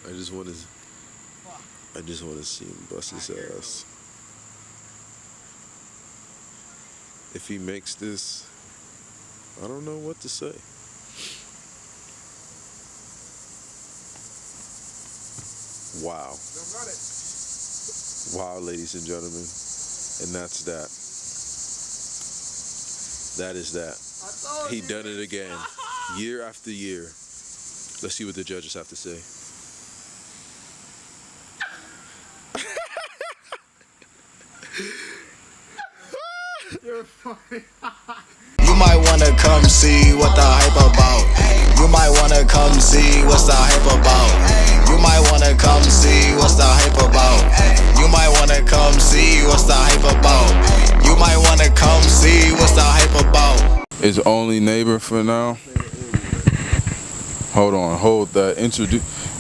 I just want to. I just want to see him bust his ass. If he makes this, I don't know what to say. Wow. Wow, ladies and gentlemen. And that's that. That is that. He done it again. Year after year. Let's see what the judges have to say. You're funny. You might wanna come see what the hype about. You might wanna come see what's the hype about. You might wanna come see what's the hype about. You might wanna come see what's the hype about. You might wanna come see what's the hype about. It's only neighbor for now. Hold on, hold that.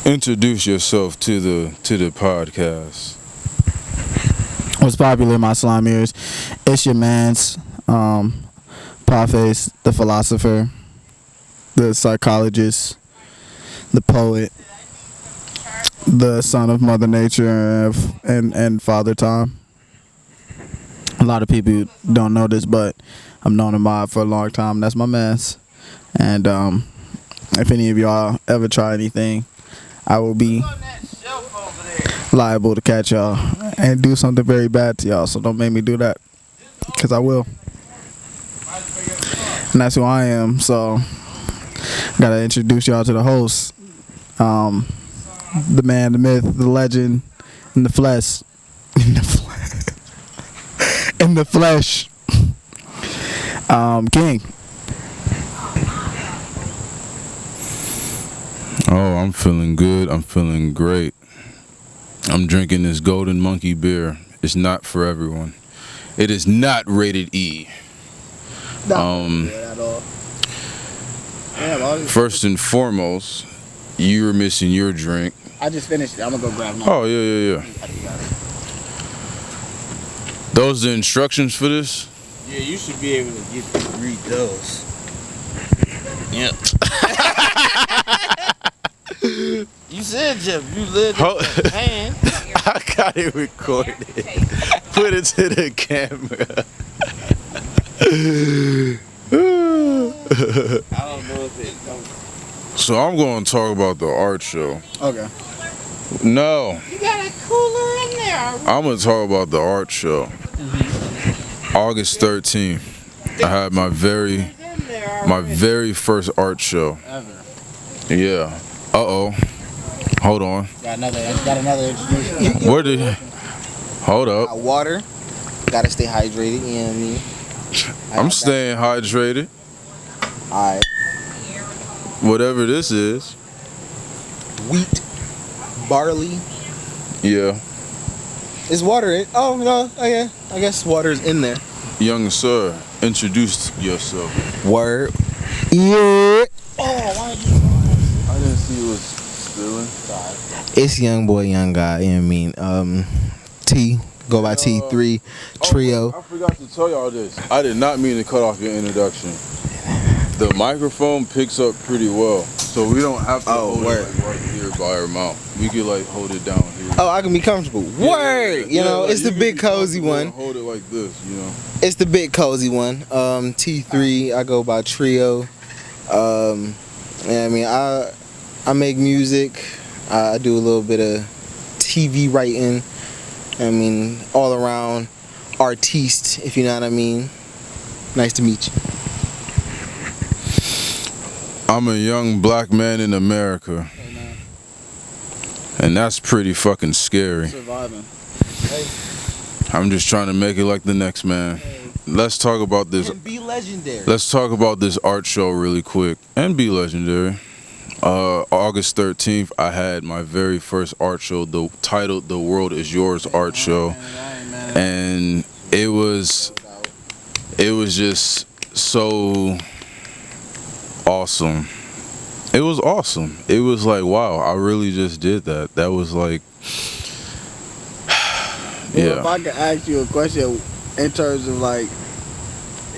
Introduce yourself to the podcast. What's popular, my slime ears? It's your man's Parface, the philosopher, the psychologist, the poet, the son of Mother Nature and Father Time. A lot of people don't know this, but I've known him for a long time. That's my man's. And if any of y'all ever try anything, I will be liable to catch y'all and do something very bad to y'all. So don't make me do that, because I will. And that's who I am. So gotta introduce y'all to the host, the man, the myth, the legend, in the flesh, in the flesh, King. Oh, I'm feeling good. I'm feeling great. I'm drinking this Golden Monkey beer. It's not for everyone. It is not rated E. First and foremost, you were missing your drink. I just finished it. I'm gonna go grab mine. Oh, yeah. Those the instructions for this? Yeah, you should be able to read those. Yep. You said, Jeff, you lived in Japan. I got it recorded. Put it to the camera. I don't know if it comes. So I'm going to talk about the art show. Okay. No. You got a cooler in there. I'm going to talk about the art show. August 13th. I had my very first art show. Ever. Yeah. Uh-oh. Hold on. Got another introduction. Where did... Hold up. Water. Gotta stay hydrated, you know what I mean? I'm staying hydrated. Alright. Whatever this is. Wheat. Barley. Yeah. Is water in? Oh, no. Oh, yeah. I guess water's in there. Young sir, introduce yourself. Word. Yeah. Oh, why did you... I didn't see you was spilling. It's young boy, young guy, you know what I mean? T. Go by T3 Trio. I forgot to tell y'all this. I did not mean to cut off your introduction. The microphone picks up pretty well, so we don't have to hold it like right here by our mouth. We could like hold it down here. Oh, I can be comfortable. Word! You know, like, it's the big cozy one. Hold it like this, you know. It's the big cozy one. T3, I go by Trio. Yeah, I mean, I make music. I do a little bit of TV writing. I mean, all around artiste, if you know what I mean. Nice to meet you. I'm a young black man in America. And that's pretty fucking scary. Surviving. I'm just trying to make it like the next man. Let's talk about this. And be legendary. Let's talk about this art show really quick and be legendary. August 13th, I had my very first art show, titled "The World Is Yours" art show, and it was just so awesome. It was awesome. It was like, wow, I really just did that. That was like, yeah. Well, if I could ask you a question in terms of like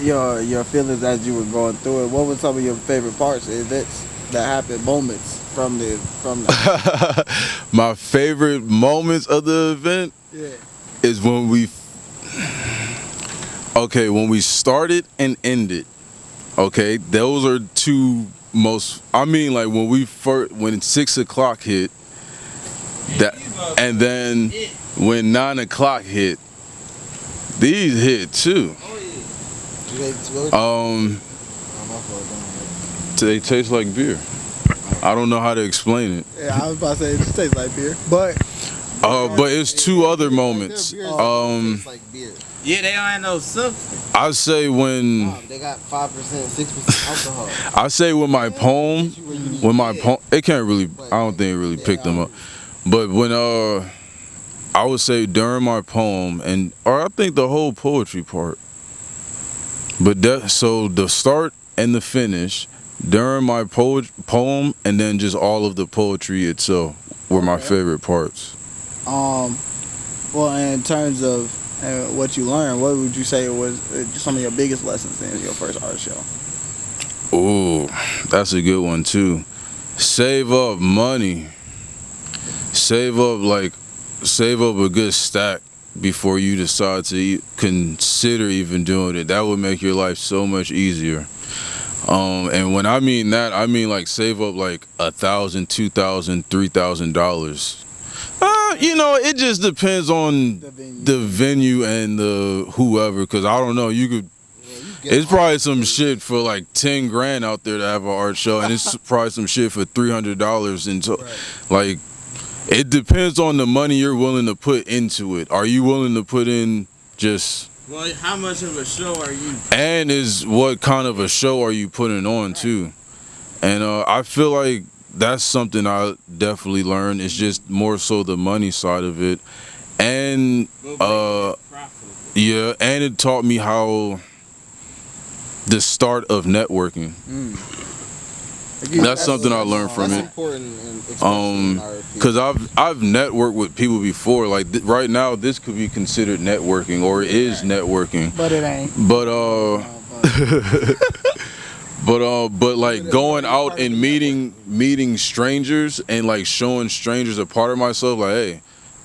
your feelings as you were going through it, what were some of your favorite parts, events that happened, moments from the My favorite moments of the event is when we started and ended. Okay, those are two most. I mean, like when 6 o'clock hit, and then when 9 o'clock hit, these hit too. They taste like beer. I don't know how to explain it. Yeah, I was about to say it tastes like beer, but it's two other moments. Like beer. Yeah, they don't have no substance. I say when They got 5%, 6% alcohol. I say when my poem, it can't really. I don't think it really picked them up. But when I would say during my poem or I think the whole poetry part. But so the start and the finish during my poem and then just all of the poetry itself were my favorite parts. Well, in terms of what you learned, what would you say was some of your biggest lessons in your first art show? Ooh, that's a good one too. Save up money. Save up a good stack before you decide to consider even doing it. That would make your life so much easier. And when I mean that, I mean like save up like $1,000, $2,000, $3,000. It just depends on the venue and the whoever, because I don't know. It's probably some shit for like 10 grand out there to have an art show, and it's probably some shit for $300. And so, like, it depends on the money you're willing to put into it. Are you willing to put in just? Well, how much of a show are you? And what kind of a show are you putting on too? And I feel like that's something I definitely learned. It's just more so the money side of it, and and it taught me how the start of networking. That's something I learned from it. Because I've networked with people before. Like right now, this could be considered networking, or it is networking. But it ain't. But like going out and meeting strangers and like showing strangers a part of myself. Like, hey,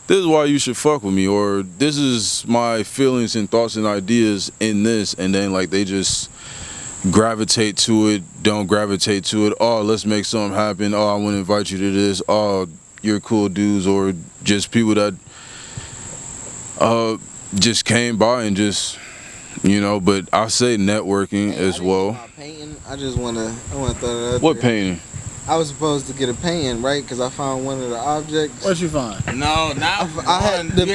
this is why you should fuck with me, or this is my feelings and thoughts and ideas in this, and then like they just gravitate to it, don't gravitate to it. Oh, let's make something happen. Oh, I want to invite you to this. Oh, you're cool dudes, or just people that just came by and just, but I say networking as well. Painting, I want to throw that out What there. painting? I was supposed to get a painting, right? Because I found one of the objects. What'd you find? No, not I had one. You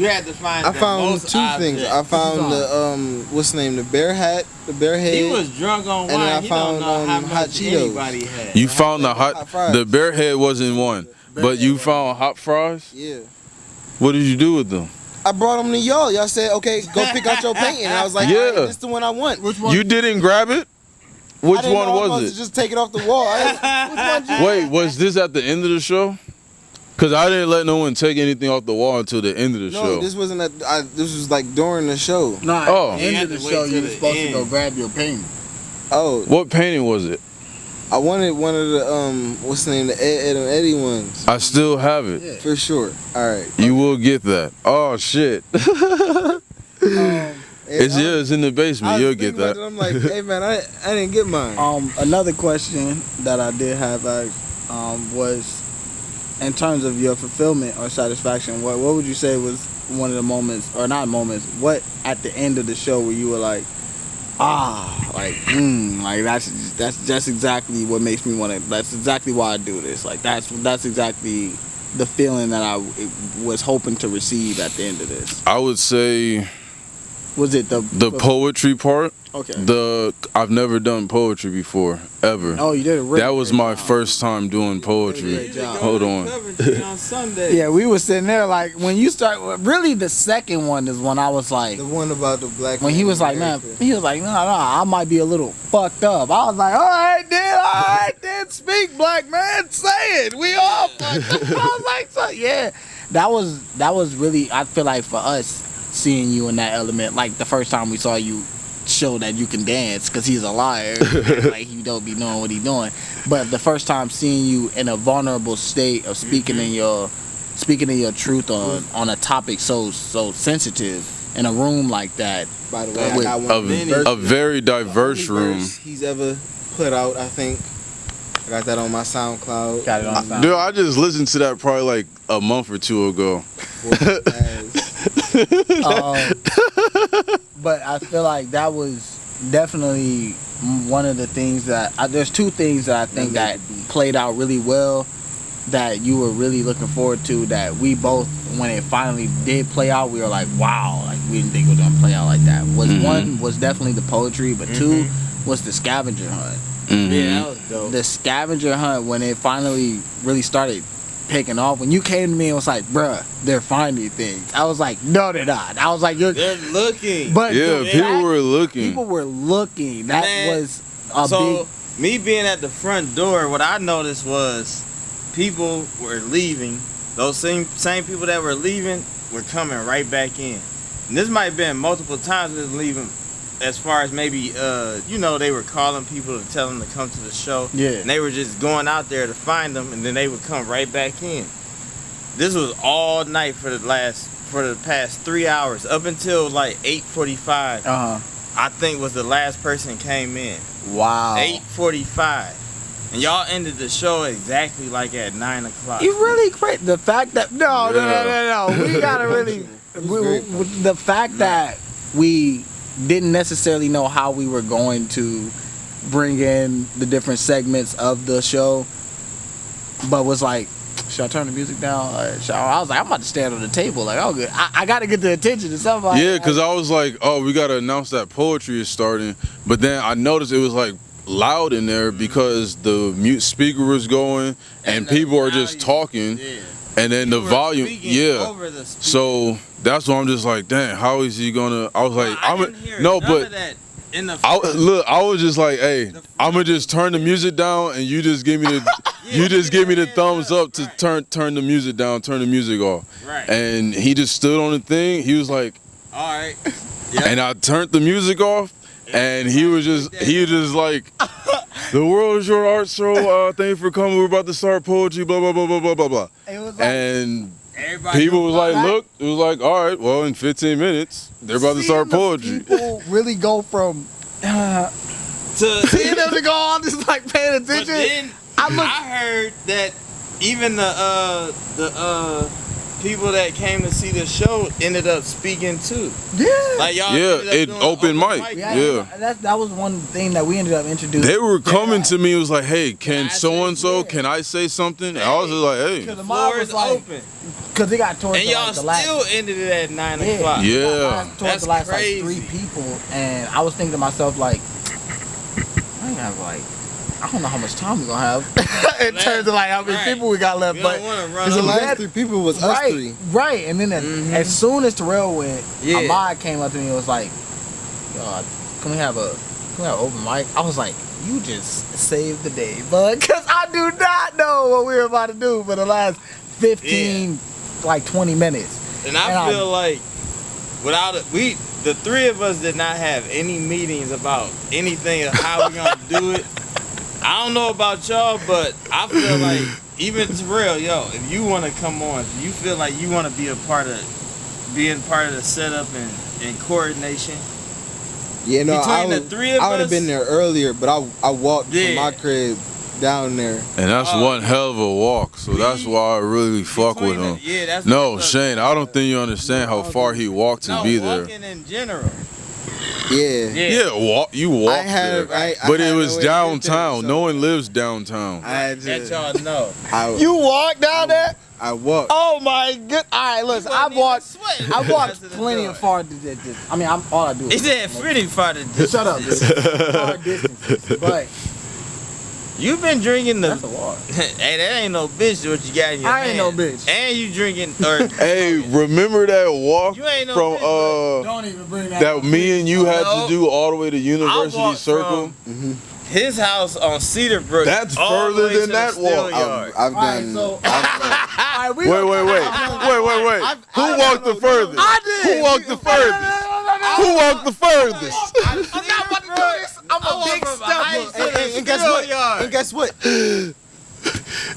had to find. I found two things. I found the what's the name? The bear hat, the bear head. He was drunk on wine. And then I He found don't know how hot much Cheetos. anybody had. You found the fries. the bear head wasn't one, but you found hot fries. Yeah. What did you do with them? I brought them to y'all. Y'all said, okay, go pick out your painting. And I was like, Yeah. all right, this is the one I want. Which one? You didn't grab it? Which I didn't one know I was supposed it? to just take it off the wall. Which one you Wait, was this at the end of the show? Because I didn't let no one take anything off the wall until the end of the No, show. this wasn't. This was like during the show. Nah, Oh. at the end of the You had to show, wait you till were the supposed to end. go grab your painting. Oh, What painting was it? I wanted one of the what's the name? The Ed and Eddie ones. I still have it. Yeah. For sure. All right. You will get that. Oh, shit. It's in the basement. You'll get that. I'm like, hey man, I didn't get mine. Another question that I did have was, in terms of your fulfillment or satisfaction, what would you say was one of the moments, or not moments, what at the end of the show where you were like, like that's exactly what makes me want to. That's exactly why I do this. Like that's exactly the feeling that I was hoping to receive at the end of this. I would say Was it the poetry part. Okay. I've never done poetry before, ever. Oh, you did a really That was great my job. first time doing poetry. Great job. Hold on. on Sunday. Yeah, we were sitting there like when you start. Really, the second one is when I was like, The one about the black. when he was like, man, he was like, no, I might be a little fucked up. I was like, all right, then, speak, black man, say it. We all fucked up. I was like, so yeah, that was really. I feel like for us seeing you in that element, like the first time we saw you show that you can dance because he's a liar. Like he don't be knowing what he's doing. But the first time seeing you in a vulnerable state of speaking in your truth on a topic so sensitive in a room like that. By the way, I With got one verse, A very diverse only room. verse he's ever put out, I think. I got that on my SoundCloud. Got it on sound. Dude, I just listened to that probably like a month or two ago. But I feel like that was definitely one of the things that there's two things that I think that played out really well that you were really looking forward to, that we both, when it finally did play out, we were like, wow, like we didn't think it was gonna play out like that. One was definitely the poetry, but two was the scavenger hunt. Yeah, that was dope. The scavenger hunt, when it finally really started taking off, when you came to me and was like, bruh, they're finding things, I was like, no, they're not. I was like, They're looking. but Yeah, the people fact- were looking. People were looking. That Man, was a So big. me being at the front door, what I noticed was people were leaving. Those same people that were leaving were coming right back in. And this might have been multiple times they was leaving, as far as maybe they were calling people to tell them to come to the show. Yeah. And they were just going out there to find them, and then they would come right back in. This was all night for the past 3 hours, up until like 8:45. I think was the last person came in. Wow. 8:45. And y'all ended the show exactly like at 9 o'clock. You really great. The fact that no. We gotta really. The fact that we didn't necessarily know how we were going to bring in the different segments of the show, but was like, should I turn the music down? Or I was like, I'm about to stand on the table. Like, oh, good. I got to get the attention of somebody. Yeah, because I was like, oh, we got to announce that poetry is starting. But then I noticed it was like loud in there because the mute speaker was going and people are just talking. Yeah. And then the You were volume, speaking yeah. over the speaker. So that's why I'm just like, damn, how is he gonna? I was like, I didn't hear no, none but of that in the I was just like, hey, I'm gonna just turn the music down, and you just give me the thumbs up to turn the music down, turn the music off. Right. And he just stood on the thing. He was like, All right. and I turned the music off, and he was just like, the world is your art show. Thank you for coming. We're about to start poetry. Blah blah blah blah blah blah blah. It was like, And Everybody people was like, Right. look, it was like, all right, well, in 15 minutes, they're about to start seeing the poetry. People really go from seeing them to go on just like paying But attention. then I heard that even the people that came to see the show ended up speaking too. Yeah. Like y'all Yeah, ended up it doing open mic. Yeah. That was one thing that we ended up introducing. They were coming to me, it was like, hey, can I say so-and-so, yeah? can I say something? And I was just like, hey. Because the Floor mob is was like, open. because they got towards And the, y'all like, the last. still ended it at 9 Yeah. o'clock. Yeah. Towards That's the last crazy. like 3 people, and I was thinking to myself like, I ain't have like, I don't know how much time we gonna have in terms of like how many Right. people we got left, We but don't want to run Because the over. last 3 people was us 3. right, and then as soon as Terrell went, Yeah. Ahmad came up to me and was like, "Yo, can we have open mic?" I was like, "You just saved the day, bud," because I do not know what we were about to do for the last 15, like 20 minutes. And I feel like without it, the 3 of us did not have any meetings about anything of how we're gonna do it. I don't know about y'all, but I feel like even Terrell, yo, if you want to come on, if you feel like you want to be being part of the setup and coordination. Yeah, no, Between the 3 of I would have us- been there earlier, but I walked from Yeah. my crib down there. And that's one hell of a walk, so that's why I really fuck with him. Yeah, that's No, what's up. Shane, I don't think you understand how far he walked to No, be there. walking in general. Yeah. Yeah, you walked I had, there. I But had it no was way to get downtown. there, No so one lives downtown. I had That to. y'all know. I, walked down there? I walked. Oh my good! All right, listen, You I wasn't even walked. sweating I after walked the plenty door. of far. I mean, all I do. He is said pretty far to shut up, dude. Far distances, but You've been drinking the. that's a walk. Hey, that ain't no bitch what you got in your I ain't hand. no bitch. And you drinking or Hey, remember that walk You ain't no from bitch, Don't even bring that. that me and you had No. to do all the way to I University walked Circle? from his house on Cedarbrook. That's all the further way than to that the walk. Steel Yard. I've All right, done. so all right, we Wait. Who walked the furthest? I did. Who walked the furthest? Who walked the furthest? I've I'm a big stepper. And guess what? And guess what?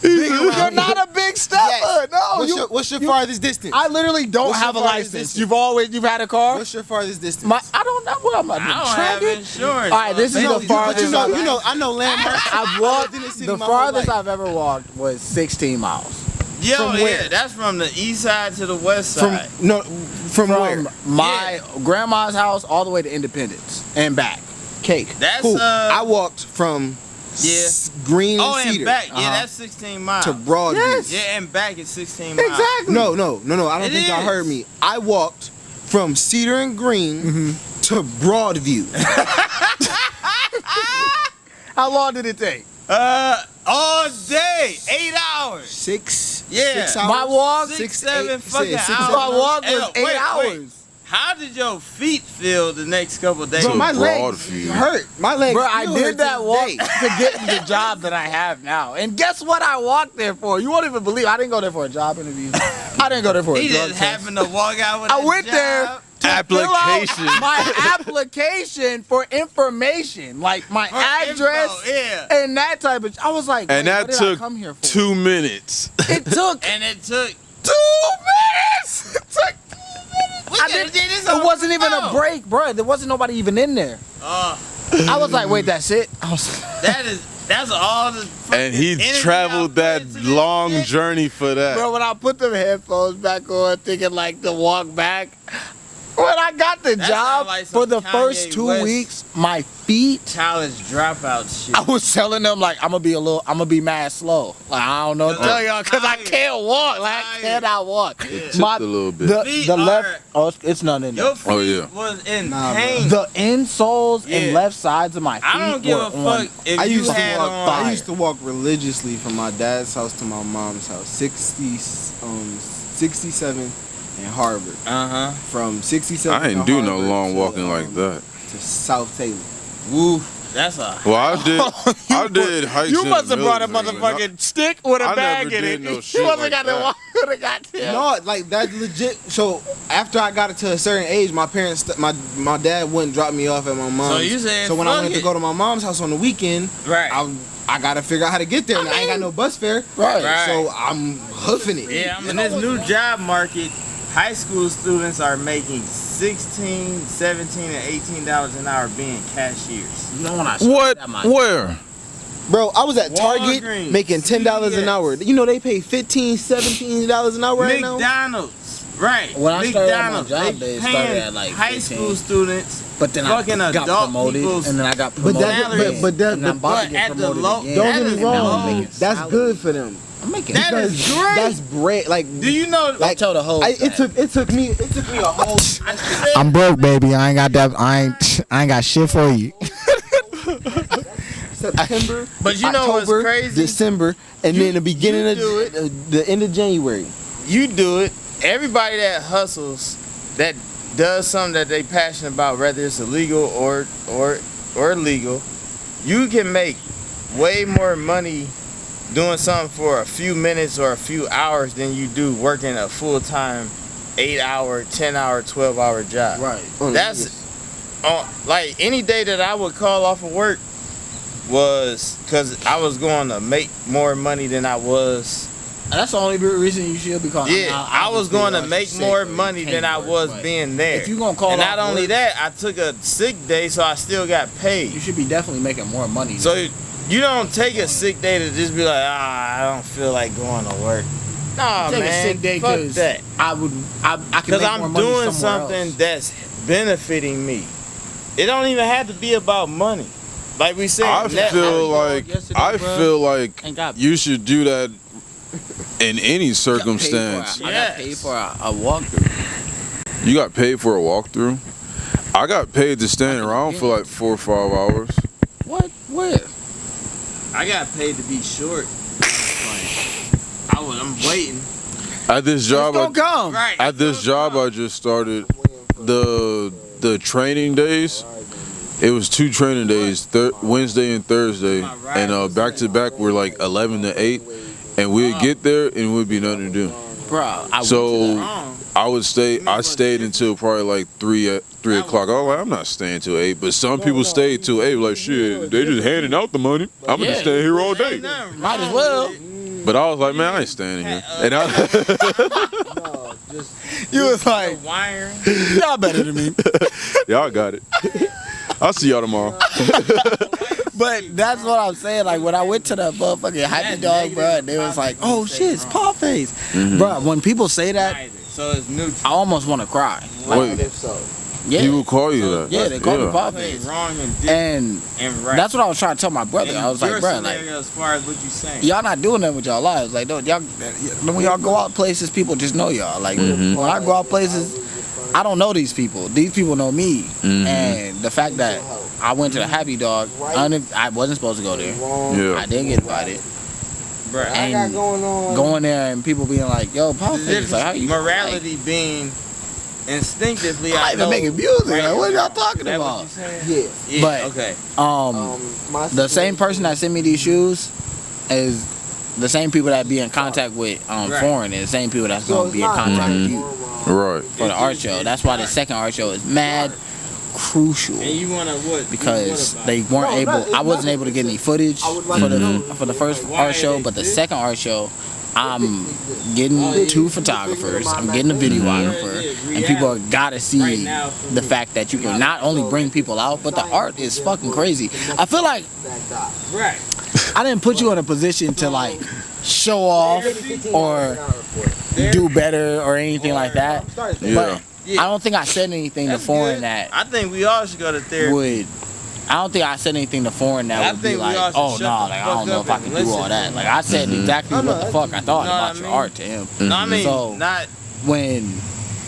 You're not a big stepper. Yes. No. What's your farthest distance? I literally don't What's your have a farthest license. distance? You've had a car? What's your farthest distance? I don't know. What am I I don't have tracking? insurance. All right, this is No, the farthest. I know landmarks. I've walked. I've lived in the city The my whole farthest life. I've ever walked was 16 miles. Yo, From yeah, where? that's from the east side to the west From side. from where? From my grandma's house all the way to Independence and back. Cake. That's, cool. I walked from Yeah. Green Oh, and and Cedar back. Yeah, that's 16 miles. to Broadview. Yes. Yeah, and back is 16 miles. Exactly. No. I don't It think y'all is. heard me. I walked from Cedar and Green to Broadview. How long did it take? All day, 8 hours. 6 Yeah. hours. My walk, 6, 7 8, fucking 6, hours. my walk Hey, was 8 wait. hours. How did your feet feel the next couple of days? Bro, my legs Broadview. hurt. My legs. Bro, I still hurt did to that this walk day. to get the job that I have now. And guess what I walked there for? You won't even believe I didn't go there for a job interview. I didn't go there for a He drug just test. happened to walk out with I a went job. there to Application. fill out my application for information, like my For address info, yeah. and that type of. I was like, And wait, that what did I took come here for? 2 minutes. It took And it took. 2 minutes. It took 2 minutes. We I could've didn't- did this It on wasn't the even a phone. break, bro. There wasn't nobody even in there. I was like, wait, that's it. I was. That's all the. And he energy traveled I that put into this long shit. journey for that. Bro, when I put them headphones back on, thinking like to walk back, when I got the That job sound like some for the Kanye first 2 West weeks, my feet, College dropout shit. I was telling them like I'm gonna be mad slow. Like I don't know what to tell y'all because I Tired. can't walk. Like I Tired. cannot walk. Tipped a little bit. The, Feet the left, are- oh, it's none in there. Your feet Oh, yeah. was in Nah, bro. pain. The insoles Yeah. and left sides of my feet I don't give were a on. fuck if I you used to had walk. on. I used to walk religiously from my dad's house to my mom's house, 67 and Harvard. Uh-huh. From 67. I ain't to do no Harvard long to, walking like that. To South Taylor. Woo. That's a. Well, I did hikes. You in must the have brought a military, but motherfucking stick with a I bag never in did it. no You shit must have like got to that. walk with a goddamn. No, like that's legit. So after I got it to a certain age, my parents, my dad wouldn't drop me off at my mom's. So you said, So when I fuck went it. to go to my mom's house on the weekend, Right. I gotta figure out how to get there. And I ain't got no bus fare. Right. So I'm hoofing it. Yeah, I'm in this new job market. High school students are making $16, $17, and $18 an hour being cashiers. You know when I What? that my- Where? Bro, I was at Target Walgreens, making $10 an CVS. hour. You know they pay $15, $17 an hour right now. McDonald's. Right. When I started at my McDonald's. job, they they started paying at like high 15. school students. But then Fucking I got adult promoted, people's- and then I got But promoted. that, Salaries. but that, and I'm about to but get at the promoted low- again. don't that get is me wrong. low. making That's salary. good for them. I'm making. That is Because great. That's bread. Like, Do you know? like tell the whole. it took me a whole I'm broke, baby. I ain't got that. I ain't got shit for you. September, But you know what's October, crazy? December, and then the beginning of do it. the end of January. You do it. Everybody that hustles, that does something that they passionate about, whether it's illegal or legal, you can make way more money doing something for a few minutes or a few hours than you do working a full-time 8-hour, 10-hour, 12-hour job. Right. That's like any day that I would call off of work was because I was going to make more money than I was. That's the only reason you should be calling. Yeah, I was going to make more money than than I was being there. If you gonna call and off not only work, that, I took a sick day, so I still got you paid. should be definitely making more money. So you don't take a sick day to just be like, I don't feel like going to work. Nah, take man, a sick day fuck because that. I can Because make more I'm money doing somewhere something else. that's benefiting me. It don't even have to be about money. Like we said, I feel yesterday, bro, feel like and got you should do that in any circumstance. I got paid for a walkthrough. You got paid for a walkthrough? I got paid to stand around for like 4 or 5 hours. What? Where? I got paid to be short. I'm waiting. At this job, Don't come. Right. at this job I just started, the training days. It was 2 training days, Wednesday and Thursday, and back to back we're like 11 to 8, and we'd get there and it would be nothing to do. Bro, I So Wrong. I stayed until probably like 3 o'clock. I was like, I'm not staying till 8. But some people stayed till 8. Like, shit, they just handing out the money. I'm gonna Yeah. stay here all day. Ain't nothing might as wrong well. with it. But I was like, man, I ain't staying here. And I, You was like, Wiring. y'all better than me. y'all got it. I'll see y'all tomorrow. But that's what I'm saying. Like when I went to the motherfucking Happy Dog, bro, they was like, "Oh shit, it's Paw Face." Bro, when people say that, Neither. So it's neutral. I almost want to cry. Wait, If so. Yeah, he will call you that. yeah, they call me Paw Ain't Face, wrong and different and and right. that's what I was trying to tell my brother. I was like, Your bro, like scenario as far as what you saying. y'all not doing that with y'all lives. Like, don't y'all when y'all go out places, people just know y'all. Like when I go out places, I don't know these people. These people know me, and the fact that I went to the Happy Dog, I wasn't supposed to go there. Yeah. I didn't get invited. Bruh. I got And going on. going there and people being like, "Yo, Paw The Face, difference, like how you morality being instinctively. I I even know making music. right Like, what or y'all wrong. talking That what about? you saying? Yeah. Yeah. But- Okay. The same person that sent me these shoes is the same people that be in contact with Right. foreign and the same people that's gonna be in contact with you Right. for the art show. That's why the second art show is mad crucial. And you wanna what? Because what about they weren't No, able. no, it's I wasn't nothing. able to get any footage I would like for to know. the first Like, why art show, it but the exists? second art show, I'm getting 2 photographers. I'm getting a videographer, and people gotta see the fact that you can not only bring people out, but the art is fucking crazy. I feel like Right. I didn't put you in a position to like show off or do better or anything like that. Yeah. Yeah. I don't think I said anything to That's foreign good. that I think we all should go to therapy. would. I don't think I said anything to foreign I that would be think we like, all should oh shut no, the like I fuck don't know up if I and can do listen all to that. him. Like I said exactly what the fuck I thought Know what about I your mean? art to him. No, I mean, So- not. When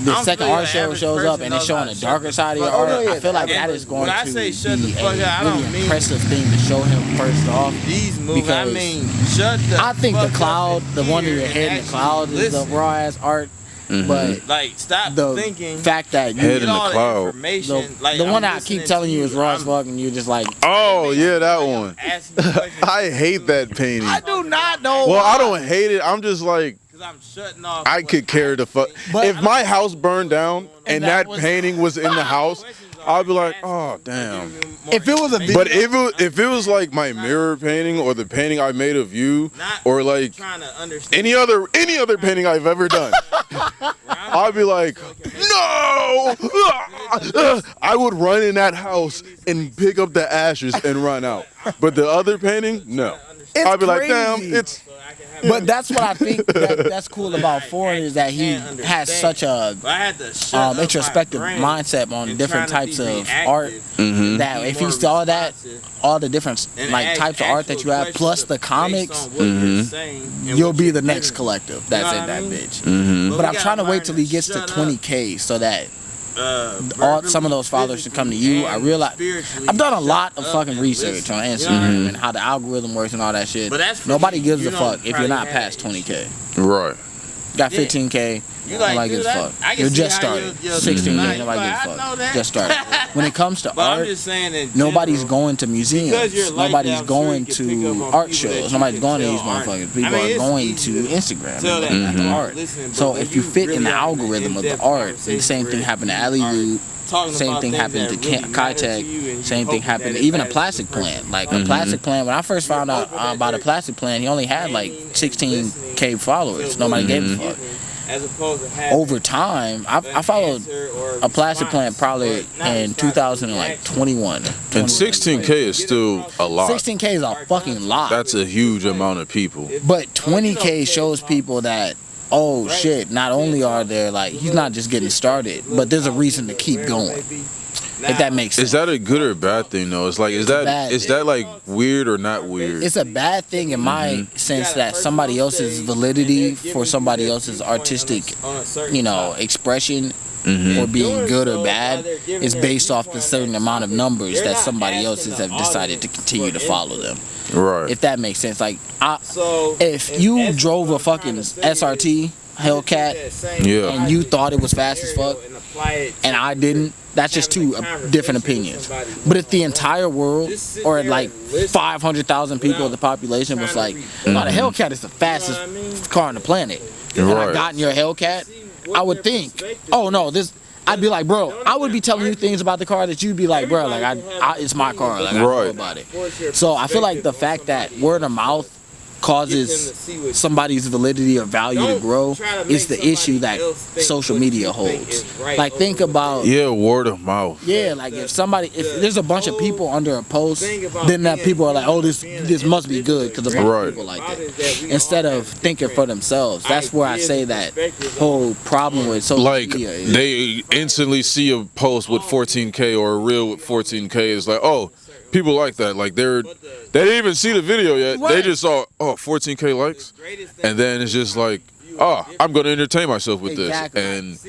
the I'm second feeling art the show average shows up person and it's knows how showing to the shut darker the side of your fuck art, up. I feel like And that is going when I to say shut be the fuck a up, I really don't mean- impressive thing to show him first off. These movies, I Because mean, shut the I think the fuck up cloud, and the one in hear your and head in the actually cloud is the listen. raw ass art, but Like, stop the thinking. fact that you Head Get in the all cloud. information. the, Like, the I'm one I listening keep telling to you is raw as I'm fuck, and you're just like, Oh yeah, that one. asking you questions. I hate that painting. I do not know. Well, why. I don't hate it. I'm just like, Because I'm shutting off. I what could care the fuck. But- If my house burned down and that that was- painting was in the house, I'd be like, oh damn. If it was a video- But if it was like my mirror painting or the painting I made of you, or like trying to understand. any other painting I've ever done, I'd be like, no! I would run in that house and pick up the ashes and run out. But the other painting, no. It's I'd be like, damn, crazy. it's But that's what I think that's cool about foreign is that he has such a But I had to shut up my introspective brain mindset on and different trying to types be of reactive art Mhm. that if he more saw that responsive all the different and like ask types of art that actual you have plus questions the based comics, on what you're saying and you'll what be you're the next giving. collective that's You know in that what I mean? bitch. Mhm. But we I'm gotta trying to wait learn till he gets to shut up, 20K so that all some of those followers should come to you. I realize I've done a lot of fucking research on Instagram and how the algorithm works and all that shit. But that's for Nobody you. gives You a don't fuck if you're probably not have past that 20K. right. Got Yeah. 15K. You like, Nobody dude, gives a fuck. I can You're see just how started. you're 16K. like, Nobody gives I a know fuck. that. Just started. When it comes to But I'm art, just saying that nobody's going to Because museums. you're like Nobody's that, I'm going sure you can pick to up on art people that shows. you Nobody's can going to tell these aren't. motherfuckers. People I mean, are it's going easy to to Instagram tell and that looking at the people art. listening, but So when if you fit in really the have an algorithm of the in-depth art, and the conversation same thing where happened to you Ali are Wu. talking Same about thing things happened that to really matter Kai-Tech. to you and you Same thing hoping happened that to even a it plastic matters to the plant. person. Like a plastic plant, when I first found out about a plastic plant, he only had like 16K followers. Nobody gave a fuck. As opposed to having Over time, I followed a plastic plant probably in 2021. And 16K is still a lot. 16K is a fucking lot. That's a huge amount of people. But 20K shows people that, oh shit, not only are there like, he's not just getting started, but there's a reason to keep going. If that makes sense. Is that a good or bad thing though? It's like, is that like weird or not weird? It's a bad thing in my sense that somebody else's validity for somebody else's artistic, expression or being good or bad is based off the certain amount of numbers that somebody else's have decided to continue to follow them. Right. If that makes sense. Like, if you drove a fucking SRT Hellcat Yeah. and you thought it was fast as fuck and I didn't, that's just two different opinions. But if the entire world, or like 500,000 people of the population was like, no, the Hellcat is the fastest car on the planet, and Right. I got in your Hellcat, I would think, oh no, this. I'd be like, bro, I would be telling you things about the car that you'd be like, bro, like it's my car, like I know Right. about it. So I feel like the fact that word of mouth causes somebody's validity or value to grow is the issue that social media holds. Like think about Yeah, word of mouth. yeah, like if there's a bunch of people under a post, then that people are like, oh, this must be good because a bunch Right. of people like it. Instead of thinking for themselves, that's where I say that whole problem with social Like media is. they instantly see a post with 14K or a reel with 14K. It's like, oh, people like that. Like they didn't even see the video yet. They just saw 14K likes, and then it's just like, oh, I'm gonna entertain myself with Exactly. this.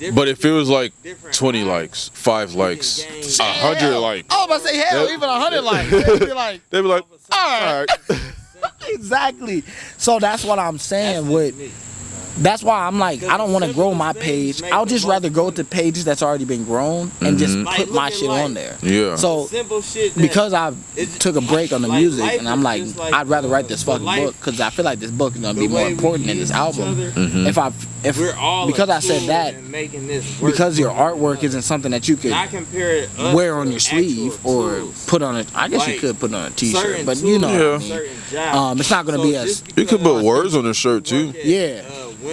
And but if it was like 20 likes, 5 likes, 100 likes, Oh, I'm about to say hell, Yep. even 100 likes. They'd be like, they'd be like, all right. Exactly. So that's what I'm saying. That's why I'm like, I don't want to grow my page. I'll just rather go to pages that's already been grown and just put my shit on there. yeah. So because I took a break on the music and I'm like, I'd rather write this fucking book because I feel like this book is gonna be more important than this album. Because I said that, because your artwork isn't something that you could wear on your sleeve or put on I guess you could put on a t-shirt, but you know what I mean. It's not gonna be as You could put words on the shirt too. yeah.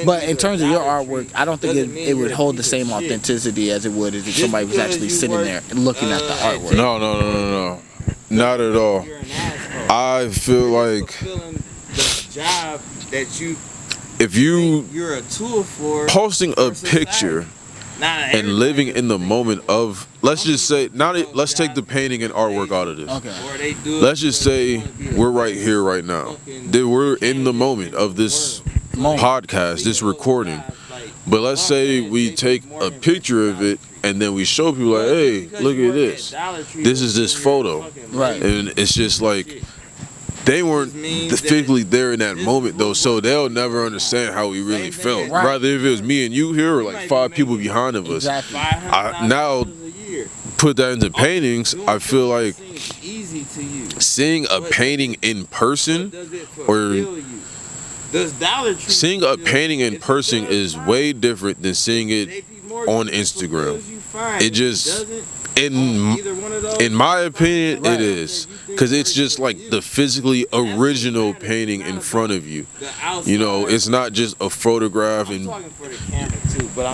But in terms of your artwork, I don't think it would hold the same authenticity as it would if somebody was actually sitting there and looking at the artwork. No. Not at all. I feel like job that if you you're a tool for posting a picture and living in the moment of, let's just say, let's take the painting and artwork out of this. Okay. Let's just say we're right here right now. That we're in the moment of this podcast, this recording. But let's say we take a picture of it and then we show people like, hey, look at this. This is this photo. Right. And it's just like, they weren't physically there in that moment though, so they'll never understand how we really felt. Right. Rather if it was me and you here or like 5 people behind of us. Exactly. I now put that into paintings. I feel like seeing a painting in person or seeing a painting in person is way different than seeing it on Instagram. It just, in my opinion, it is, because it's just like the physically original painting in front of you. You know, it's not just a photograph. And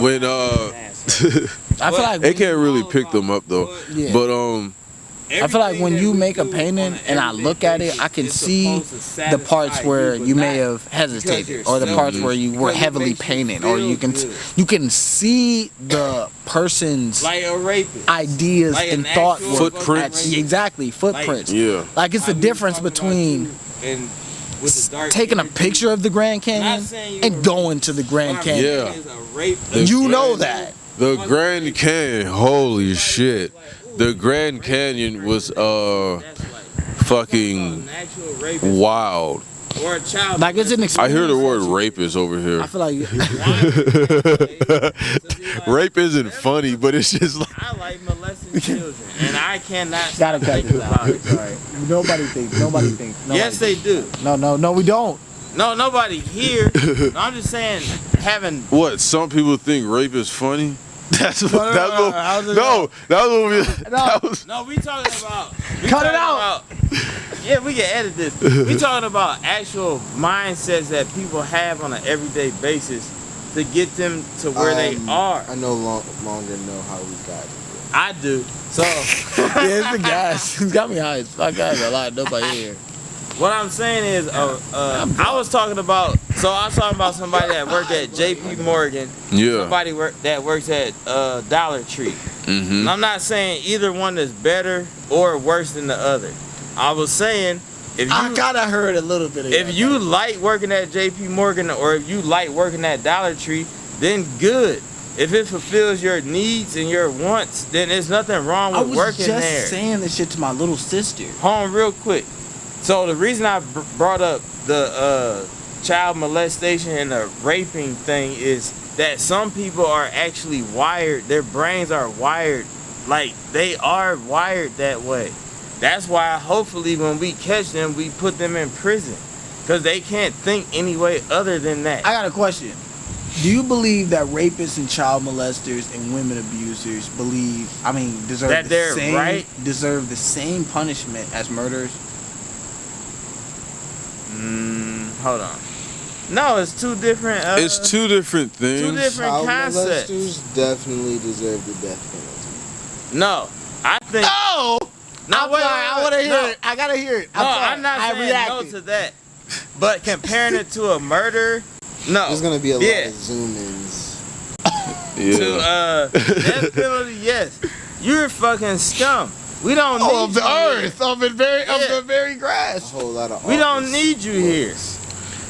when I feel like they can't really pick them up though. Yeah. But I feel like when you make a painting and I look at it, I can see the parts where you may have hesitated, or the parts where you were heavily painting, or you can see the person's ideas and thought work. Footprints. Exactly, footprints. yeah, Like it's the difference between taking a picture of the Grand Canyon and going to the Grand Canyon. yeah. You know that. The Grand Canyon, holy shit. The Grand Canyon was fucking wild. Like it's an experience. I hear the word rapist over here. I feel like Rape isn't funny, but it's just like, I like molesting children, and I cannot gotta stop cut thinking this about out. it. Sorry. Nobody thinks. Yes, they do. No, we don't. No, nobody here. No, I'm just saying, having what? Some people think rape is funny. That's what. No, That was. no, we talking about. Cut it out. Yeah, we can edit this. We talking about actual mindsets that people have on an everyday basis to get them to where they are. I no longer know how we got here. I do. So Yeah, it's the gas. It's got me high as fuck. I got a lot of nobody here. what I'm saying is, I was talking about somebody that worked at J.P. Morgan. Yeah. Somebody that works at Dollar Tree. And I'm not saying either one is better or worse than the other. I was saying if you I kind of heard a little bit of if you like working at J.P. Morgan or if you like working at Dollar Tree, then good. If it fulfills your needs and your wants, then there's nothing wrong with working there. I was just saying this shit to my little sister. Hold on real quick. So the reason I brought up the child molestation and the raping thing is that some people are actually wired, their brains are wired, like they are wired that way. That's why hopefully when we catch them, we put them in prison. Because they can't think any way other than that. I got a question. Do you believe that rapists and child molesters and women abusers deserve That the they're same right? deserve the same punishment as murderers? Hold on. No, it's two different. It's two different things. Two different Child concepts. molesters definitely deserve the death penalty. No, I think. No. No, wait, I want to hear no. it. I gotta hear it. No, I'm not saying no to that. But comparing it to a murder, no. There's gonna be a lot of zoom-ins. Yeah. To death penalty, yes. You're fucking scum. We don't need Of the you earth, here. of the very A grass. whole lot of. We don't office need you here.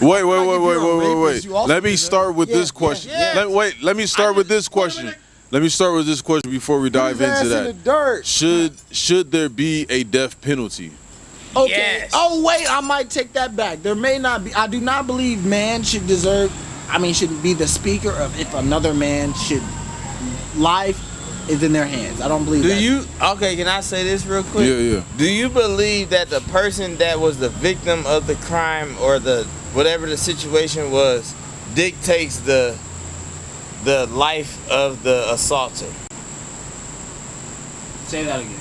Wait. if you're a rapist, you also Let me deserve- start with this question. yeah. Let me start with this question. Let me start with this question before we dive Put his into ass in that. the dirt. Should there be a death penalty? Okay. Yes. Oh wait, I might take that back. There may not be. I do not believe man should should be the speaker of if another man should. Life is in their hands. I don't believe that. Okay, can I say this real quick? Yeah. Do you believe that the person that was the victim of the crime or the whatever the situation was dictates the life of the assaulter? Say that again.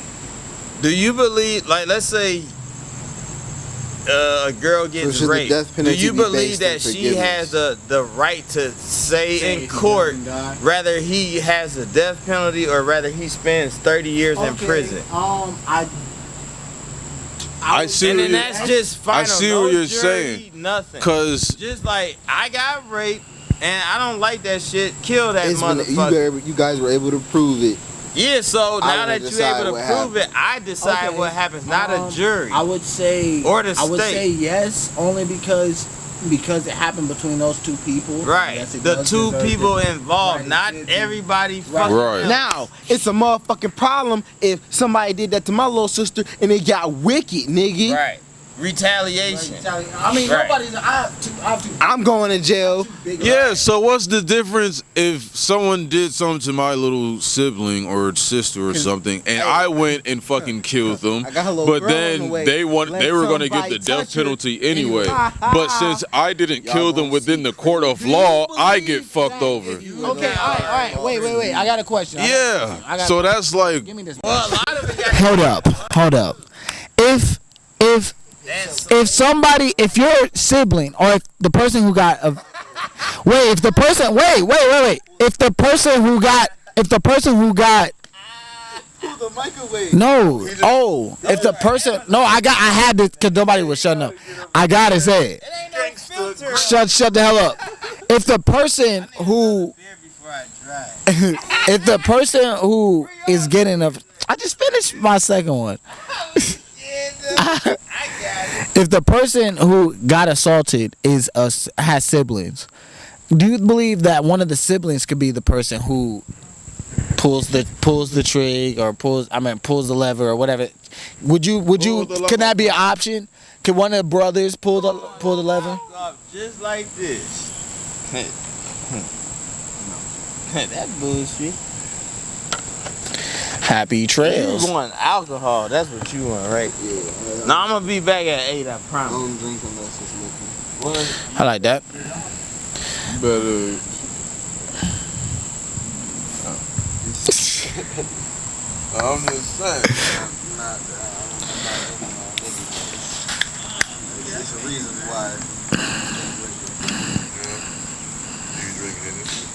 Do you believe, like, let's say a girl gets should the raped? death Do penalty you be believe based on that she forgiveness? has the right to say Say in he court doesn't die? rather he has a death penalty or rather he spends 30 years in Okay, prison? I see And what then you- that's just final. I see no what you're jury, saying. Nothing. Cause Just like I got raped and I don't like that shit. Kill that motherfucker. You guys were able to prove it. Yeah, so I now wanna that you're decide able to what prove it, I decide Okay, what happens, not a jury. I would say Or the I would state. say yes, only because it happened between those two people. Right. Yes, it The does two deserve people it. involved, Right, not it did. everybody Right. fucking Right. else. Now, it's a motherfucking problem if somebody did that to my little sister and it got wicked, nigga. Right. Retaliation. I mean, Right. nobody's. I have to. I'm going to jail. yeah, so what's the difference if someone did something to my little sibling or sister or something, and I went and fucking killed them, I got a little but girl on the then way. they were Let gonna get somebody the death touch her. penalty anyway. But since I didn't Y'all kill them gonna within see. the court of law, I get fucked over. Okay, all right. Wait. I got a question. I Yeah, got so that's like Give me this. Well, a lot of it got Hold up. If your sibling or if the person who got if the person who got The microwave. no, I had to because nobody was shutting up. I gotta say it. It ain't no filter. Shut the hell up. If the person who Beer before I drive. if the person who is getting I just finished my second one. I got it. If the person who got assaulted has siblings, do you believe that one of the siblings could be the person who pulls the trigger or pulls the lever or whatever? Can that be an option? Can one of the brothers pull the lever? Off just like this. That bullshit. Happy trails. You want alcohol? That's what you want, right? Yeah. No, I'm gonna be back at 8. I I promise. don't drink unless it's liquor. I like that. better. I'm just saying. I'm not There's a reason why. You drinking it?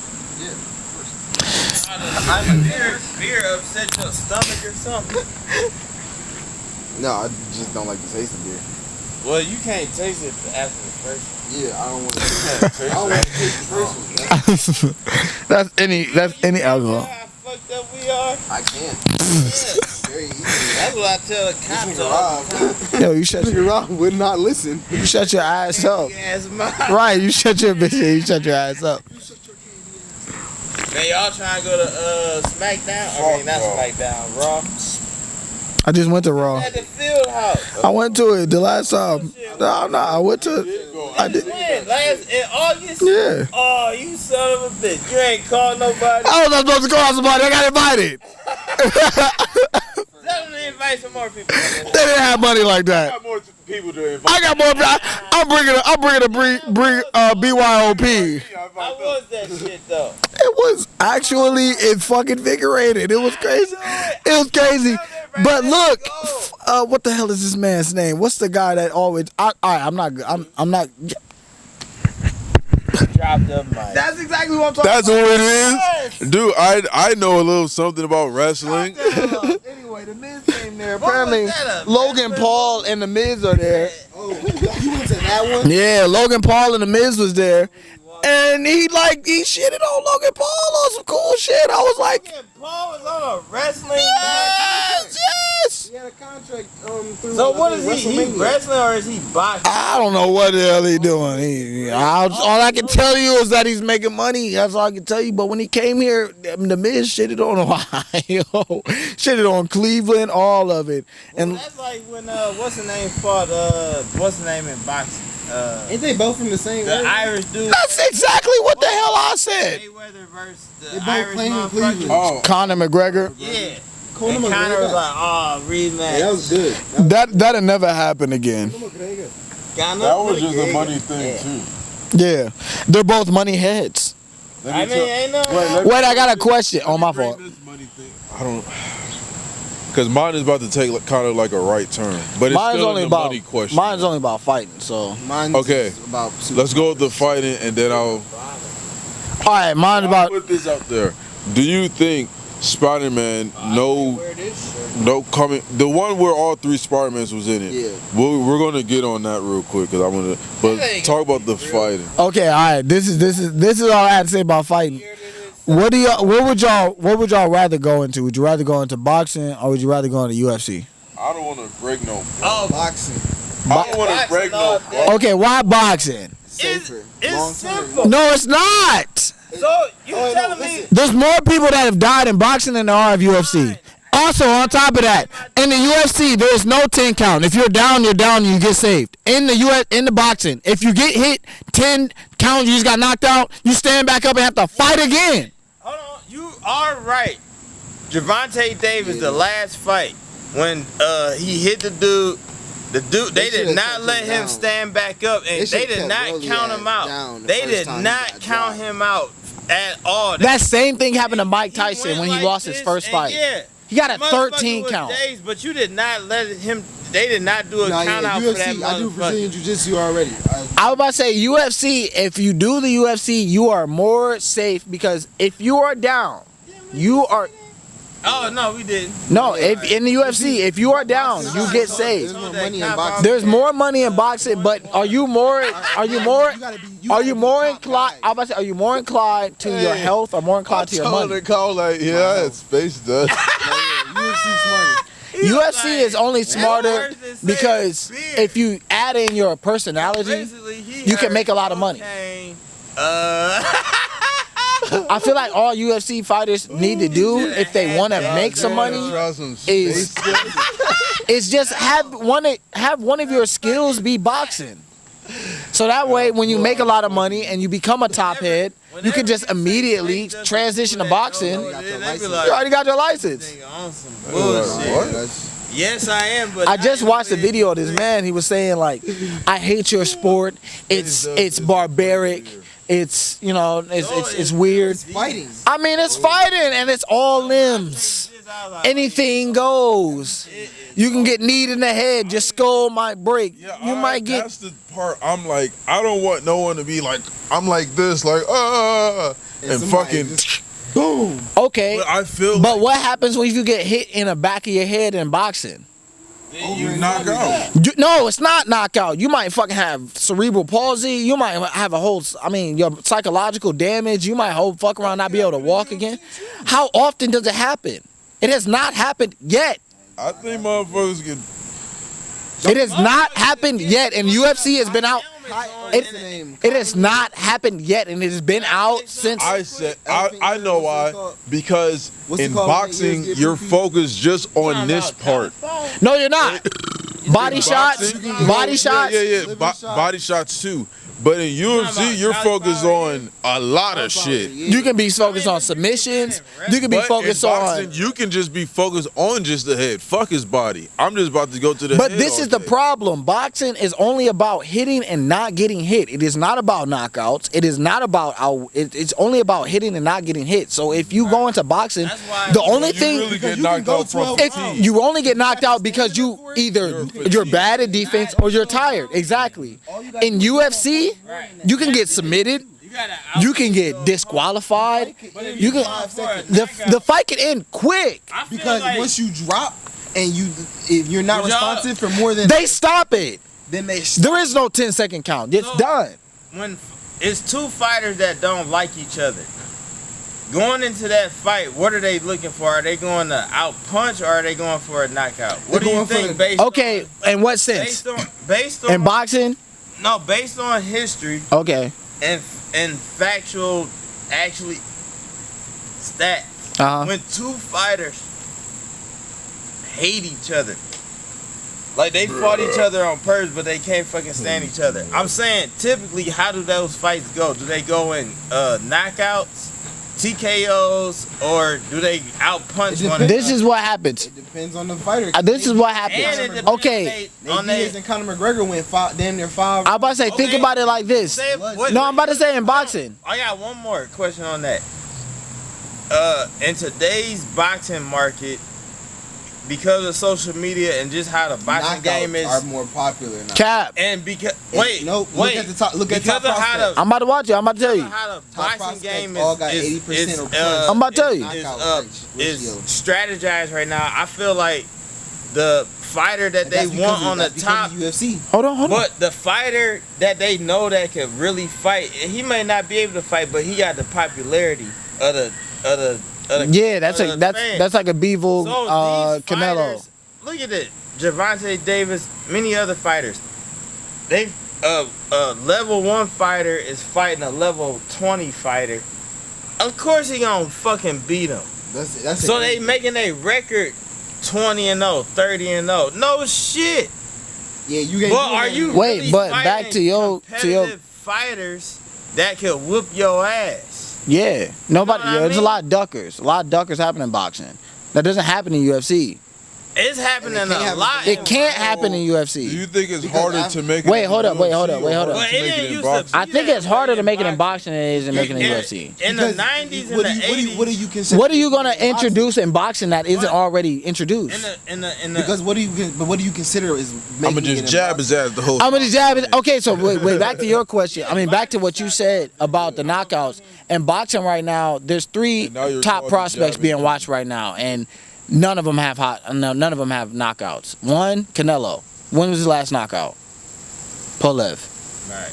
Beer upset your stomach or something? No, I just don't like the taste of beer. Well, you can't taste it after the first one. Yeah, I don't want to taste it. I don't want to taste the first one. That's any You know alcohol. how fucked up we are? I can't. Yeah. Very easy. That's what I tell the cops all the time. Yo, you shut Rob would not listen. your ass up. Ass mouth. Right, you shut your ass up. Man, y'all trying to go to SmackDown? I mean, not SmackDown, Raw. I just went to Raw. At the field house. I went to it the last time. No, I went to. I did. When? Last in August? Yeah. Oh, you son of a bitch. You ain't called nobody. I was not supposed to call somebody. I got invited. Tell them to invite some more people. They didn't have money like that. people to I got more. I'm bringing a BYOP. How was that shit though? It was actually fucking invigorated. It was crazy. It was crazy. But look, what the hell is this man's name? What's the guy that always? I'm not. Drop the mic. That's exactly what I'm talking That's about. what it is, dude. I know a little something about wrestling. Anyway, the Miz came there. Apparently, Logan Paul and the Miz are there. Oh, you went to that one? Yeah, Logan Paul and the Miz was there, and he shitted on Logan Paul on some cool shit. I was like, Paul was on a wrestling yes. He had a contract through. So what is he? He wrestling or is he boxing? I don't know what the hell he doing. All I can tell you is that he's making money. That's all I can tell you. But when he came here, the Miz shitted on Ohio, shitted on Cleveland, all of it. Well, And that's like when what's the name fought what's the name in boxing? Ain't they both from the same The area? Irish dude. that's exactly what the hell I said. Mayweather versus They the both Irish playing in motherfucker. Cleveland. Oh, Conor McGregor. Yeah. Conor And Conor McGregor. was like, oh, rematch. Yeah, that was good. That'll never happen again. Conor that was just a McGregor. money thing too. Yeah, they're both money heads. I mean, ain't no. Wait, I got a question. Oh, my fault. I don't. Because mine is about to take kind of like a right turn, but it's Mine's still only in the about money question. mine's only about fighting. So Mine's Okay. about Let's go with the fighting, and then all right, mine's I'll about. put this out there. Do you think Spider-Man no coming the one where all three Spider-Mans was in it? Yeah. We're gonna get on that real quick because I want to. But talk about the fighting. Okay, all right. This is all I had to say about fighting. What would y'all rather go into? Would you rather go into boxing or would you rather go into UFC? I don't want to break no. Oh, boxing. I don't want to break no. Okay, why boxing? Safer. it's Long simple. term. No, it's not. So you Oh, no, telling me? listen. There's more people that have died in boxing than there are of UFC. Also, on top of that, in the UFC, there is no 10 count. If you're down, you get saved. In the boxing, if you get hit 10 count, you just got knocked out, you stand back up and have to fight again. Hold on, you are right. Javante Davis, the last fight when he hit the dude they did should've not kept let him him down. stand back up, and They they should've did kept not Rolly count ass him out. down the They first did time he not got count dropped. him out at all. That same thing happened to Mike He Tyson went when he like lost his this, first and fight. Yeah, He got a motherfucker 13 was count. dazed, but you did not let him. They did not do a Nah, count yeah, out for that UFC, I do motherfucker. Brazilian Jiu-Jitsu already. I was about to say UFC, if you do the UFC, you are more safe because if you are down, you are Oh no, we didn't. no, if in the UFC, if you are down, you get saved. There's more money in boxing. There's more money in boxing, but are you more inclined? Are you more inclined to your health or more inclined to your money? Call like, yeah, it's space dust. UFC smarter. UFC is only smarter because if you add in your personality, you can make a lot of money. I feel like all UFC fighters need to do if they want to make some money is just have one of your skills be boxing. So that way, when you make a lot of money and you become a top head, you can just immediately transition to boxing. You already got your license. Yes, I am. But I just watched a video of this man. He was saying like, "I hate your sport. It's barbaric. It's it's weird. Fighting. I mean, it's fighting and it's all limbs. Anything goes. You can get kneed in the head. Your skull might break. You might get." That's the part. I'm like, I don't want no one to be like, I'm like this, like, and fucking boom. Okay. But I feel But like what happens when you get hit in the back of your head in boxing? you knock out. No, it's not knockout. You might fucking have cerebral palsy. You might have your psychological damage. You might fuck around not be able to walk again. How often does it happen? It has not happened yet. I think motherfuckers get. It has not happened yet, and UFC has been out. It has not happened yet, and it has been out since. I said, I know why. Because What's it in called? boxing, When you you're get focused just on this part. No, you're not. Body shots, Boxing? body shots. Yeah. Liver shots. Body shots too. But in about UFC, you're focused cauliflower on a lot of shit. You can be focused on submissions. You can be But focused in boxing, on. you can just be focused on just the head. Fuck his body. I'm just about to go to the But head. this all is the day. problem. Boxing is only about hitting and not getting hit. It is not about knockouts. It is not about it's only about hitting and not getting hit. So if you go into boxing, That's why the only You thing really get knocked out from if fatigue. you only get knocked out because you either you're bad at defense or you're tired. Exactly. In UFC, you can get submitted. You can get disqualified. You can the fight can end quick. Because once you drop and if you're not Would y'all- responsive for more than They stop it. then they There is no 10-second count. It's done. when it's two fighters that don't like each other. Going into that fight, what are they looking for? Are they going to out punch or are they going for a knockout? What do They're you going for think? the- Based Okay, in what sense? based on In boxing? no, based on history Okay. and factual, actually stats. Uh-huh. When two fighters hate each other. Like they fought each other on purpose, but they can't fucking stand each other. I'm saying, typically, how do those fights go? Do they go in knockouts, TKOs, or do they out punch one another? This is what happens. it depends on the fighter. This is what And it happens. depends Okay. on Diaz they. and Conor McGregor went damn near 5. I'm about to say, think Okay. about it like this. Say- what- No, I'm about to say in boxing. I got one more question on that. In today's boxing market, because of social media and just how the boxing game is, are more popular now. Cap. and because wait, Nope. wait, Look at the top. Look at because top of how prospects. the I'm about to watch it. I'm about to tell you. how the Top boxing prospects game all got is 80% or plus. I'm about to tell you. is, Knockout ratio. strategized right now. I feel like the fighter that they That's because want of- on the that's because top, of UFC. Hold on. but the fighter that they know that can really fight, he may not be able to fight, but he got the popularity of the Yeah, that's of a the that's fans. that's like a Beevil So these Canelo. fighters, look at it, Gervonta Davis, many other fighters. They level 1 fighter is fighting a level 20 fighter. Of course he gonna fucking beat him. That's So it. they making a record 20-0, 30-0. No shit. Yeah, you get. But are you Wait, really but fighting back to your competitive fighters that could whoop your ass? Yeah, nobody. You know what I There's a mean? lot of duckers. A lot of duckers happen in boxing. That doesn't happen in UFC. It's happening And it a can't lot. happen. It can't happen in Do UFC. you think it's Because harder I- to make it? Wait, in hold up, wait, hold up, UFC wait, or hold up. harder Well, to it make didn't in used to boxing? I think it's harder to make it in boxing. boxing than it is in making it in Yeah. UFC. In the 90s and what the do you, 80s. what do you consider? What are you gonna boxing? introduce in boxing that isn't What? already introduced? in the Because what do you consider is making I'm gonna it just in jab boxing? his ass the whole I'm gonna jab it. Okay, so wait, back to your question. I mean, back to what you said about the knockouts. In boxing right now, there's 3 And now you're top talking prospects jabbing. being watched right now, and none of them have none of them have knockouts. One, Canelo. When was his last knockout? Pulev. Right.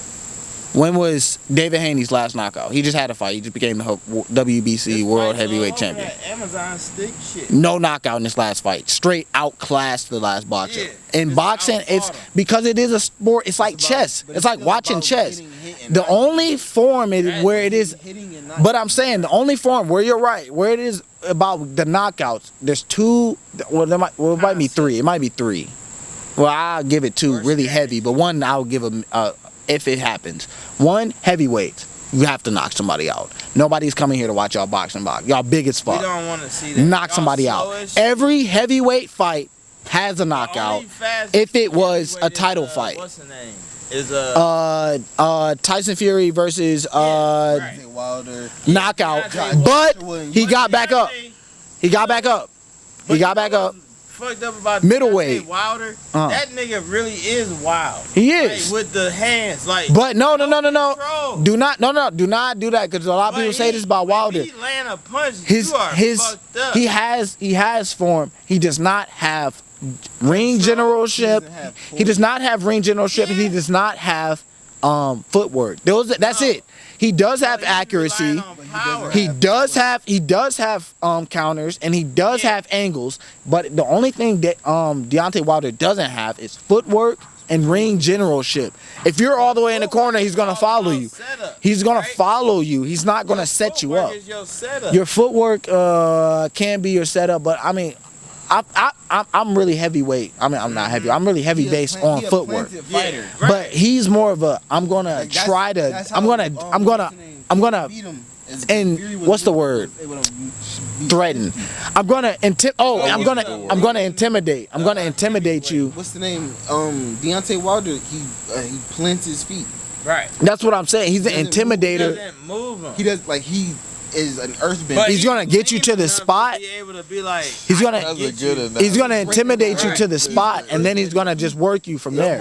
When was David Haney's last knockout? He just had a fight. He just became the WBC World Heavyweight Champion. Amazon stick shit. No knockout in this last fight. Straight outclassed the last boxer. Yeah, In just boxing, outfought it's him. because it is a sport. It's like chess. But It's like still watching about chess. hitting, hitting, The not only form is where it is. hitting and not But I'm saying the only form where you're right, where it is about the knockouts. There's 2. Well, it might be 3. It might be 3. Well, I'll give it 2 really heavy, but one I'll give them if it happens. One, heavyweight. You have to knock somebody out. Nobody's coming here to watch y'all boxing. Y'all big as We fuck. don't want to see that. Knock Y'all somebody slow out. as shit. Every heavyweight fight has a knockout. Only fast if it was a heavyweight is, title fight. What's the name? Is Tyson Fury versus right. Wilder. knockout, Deontay but he got back up. He got back up. He got back up. Fucked up about Middleweight. Deontay Wilder. Uh. That nigga really is wild. He is. Like, with the hands, like. But no. control. Do not do that because a lot of But people say this about Wilder. If he land a punch, His you are fucked up. he has form. He does not have ring generalship. He does not have ring generalship. Yeah. He does not have footwork. That's No. it. He does have He's relying accuracy. on power. He does have counters and he does have angles, but the only thing that Deontay Wilder doesn't have is footwork and ring generalship. If you're all the way in the corner, he's gonna follow you. He's gonna follow you. He's not gonna set you up. Is your setup. Your footwork can be your setup, but I mean, I'm really heavyweight. I mean, I'm not heavy. I'm really heavy based on footwork. Yeah, But he's more of a. I'm gonna try to. I'm gonna. And what's the word? Threaten. I'm gonna I'm gonna intimidate. I'm gonna intimidate you. What's the name? Deontay Wilder. He plants his feet. Right. That's what I'm saying. He's an He intimidator. doesn't move him. He does he is an earthbender. But He's gonna get you to the spot. Be able to be like, He's gonna That's a good analogy. he's gonna intimidate you to the spot, and then he's gonna just work you from there.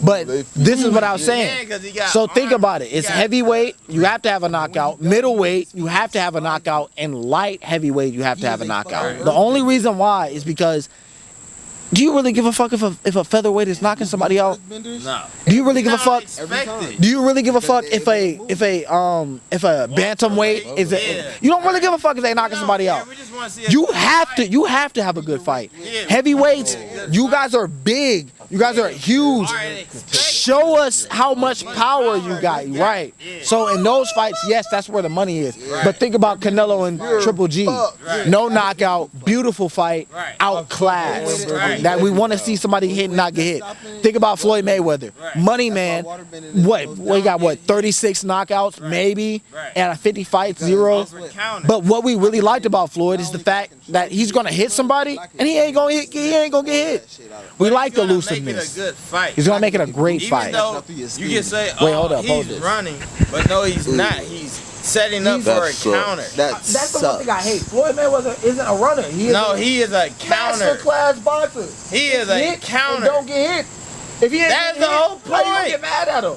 But this is what I was saying. 'cause he got So think arms, about it. he It's got- heavyweight, you have to have a knockout. Middleweight, you have to have a knockout. And light heavyweight, you have to have a knockout. The only reason why is because, do you really give a fuck if a featherweight is knocking somebody out? No. Do you really give a Kinda fuck? expected. Do you really give a fuck if a bantamweight is you don't really give a fuck if they knocking somebody out. We just wanna see a You good have fight. to have a good fight. Yeah. Heavyweights, you guys are big. You guys are huge. Alright, expect- Show us how much power you got, right? So in those fights, yes, that's where the money is. But think about Canelo and Triple G. No knockout, beautiful fight, Right. outclassed. Right. That we want to see somebody hit and not get hit. Think about Floyd Mayweather. Right. Money man, we got 36 knockouts, maybe, Right. and 50 fights, 0. Over counter. But what we really liked about Floyd is the fact that he's gonna hit somebody and he ain't gonna get hit. We like the He's gonna make it elusiveness. a good fight. He's gonna make it a great Even fight. though you can say, Wait, hold up, he's hold this. running, but no, he's not. He's setting up That for a sucks. counter. That's the one thing I hate. Floyd Mayweather isn't a runner. He is No, a he is a counter. master class boxer. He is a Hit and counter. don't get hit. If he ain't That's getting the hit, whole how you gonna point. get mad at him?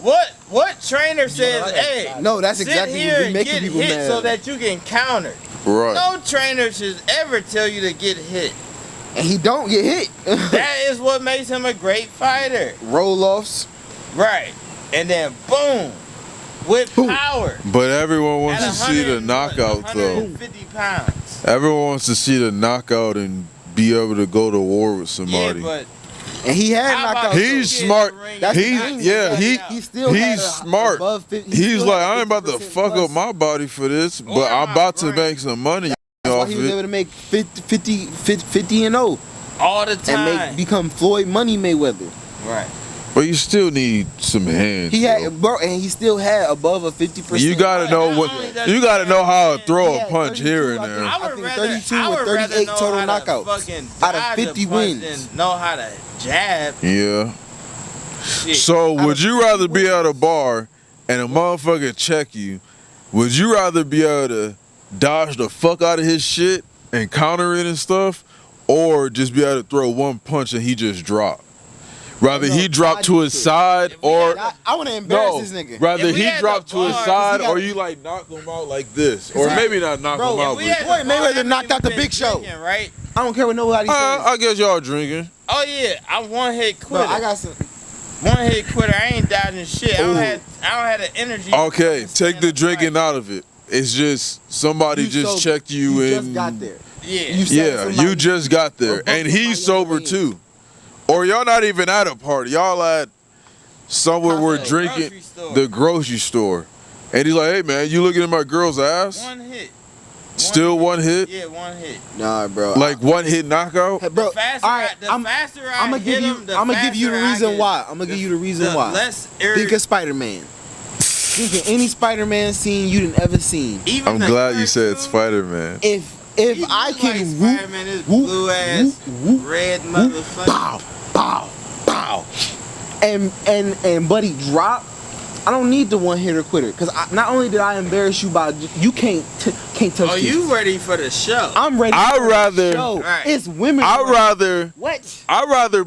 What trainer says, hey, No, that's sit exactly here what be and making get people hit mad. so that you can counter? Right. No trainer should ever tell you to get hit. And he don't get hit. That is what makes him a great fighter. Roll-offs. Right. And then boom, with power. But everyone wants At to see the 100 knockout though. 150 pounds. Everyone wants to see the knockout and be able to go to war with somebody. Yeah, but And he had how about knockouts. He's you get smart. in the ring That's and the He thing. yeah, He still he's had smart. above 50, he He's still like, had I ain't about to 50% fuck plus. up my body for this, Or but I'm my about to brain. make some money That's why off he was able it. to make 50 and 0 all the and time. become Floyd Money Mayweather. Right. But you still need some hands. He bro. had, bro, and he still had above a 50%. You gotta know Not what only does you he gotta know how to throw He a had punch 32, here and I there. think. I would rather 32 I with would rather 38 know total how to knockouts. fucking Out of dodge a 50 punch wins. than know how to jab. Yeah. Shit. So would you rather be at a bar and a motherfucker check you? Would you rather be able to dodge the fuck out of his shit and counter it and stuff, or just be able to throw one punch and he just drop? Rather he drop to his side, or I want to embarrass no, this nigga. rather If we he had drop the to his bar, side, he got- or you like knock him out like this, or maybe not knock Bro, him out. if we But, had- Floyd Mayweather knocked out the Big Show. Drinking, right? I don't care what nobody says. I guess y'all drinking. Oh yeah, I'm one hit Bro, quitter. I got some. One hit quitter. I ain't dodging shit. I don't have the energy. Okay, to take stand the up drinking fight. out of it. It's just somebody You just sober. checked you You in. just got there. Yeah. You said Yeah, somebody- you just got there, Or both and he's somebody on sober the way too. Or y'all not even at a party. Y'all at somewhere we're Grocery drinking, store. the grocery store, and he's like, "Hey man, you looking at my girl's ass? One hit. Still one hit? Yeah, one hit. Nah, bro. Like one hit knockout? Hey, bro. The faster all right, I'm I'm gonna hit give you. him, the I'm gonna give you the faster I reason get- why. I'm gonna give you the reason the why. less Think of Spider-Man. Think of any Spider-Man scene you done ever seen. Even I'm the glad you said cartoon, Spider Man. If he I look can like whoop, Spider-Man, this whoop, blue ass whoop, whoop, red whoop, motherfucker. bow, bow, bow, and buddy drop. I don't need the one hitter quitter because not only did I embarrass you by you can't touch Oh, this. you ready for the show? I'm ready. I'd for the rather- show. Right. It's women. I'd rather What?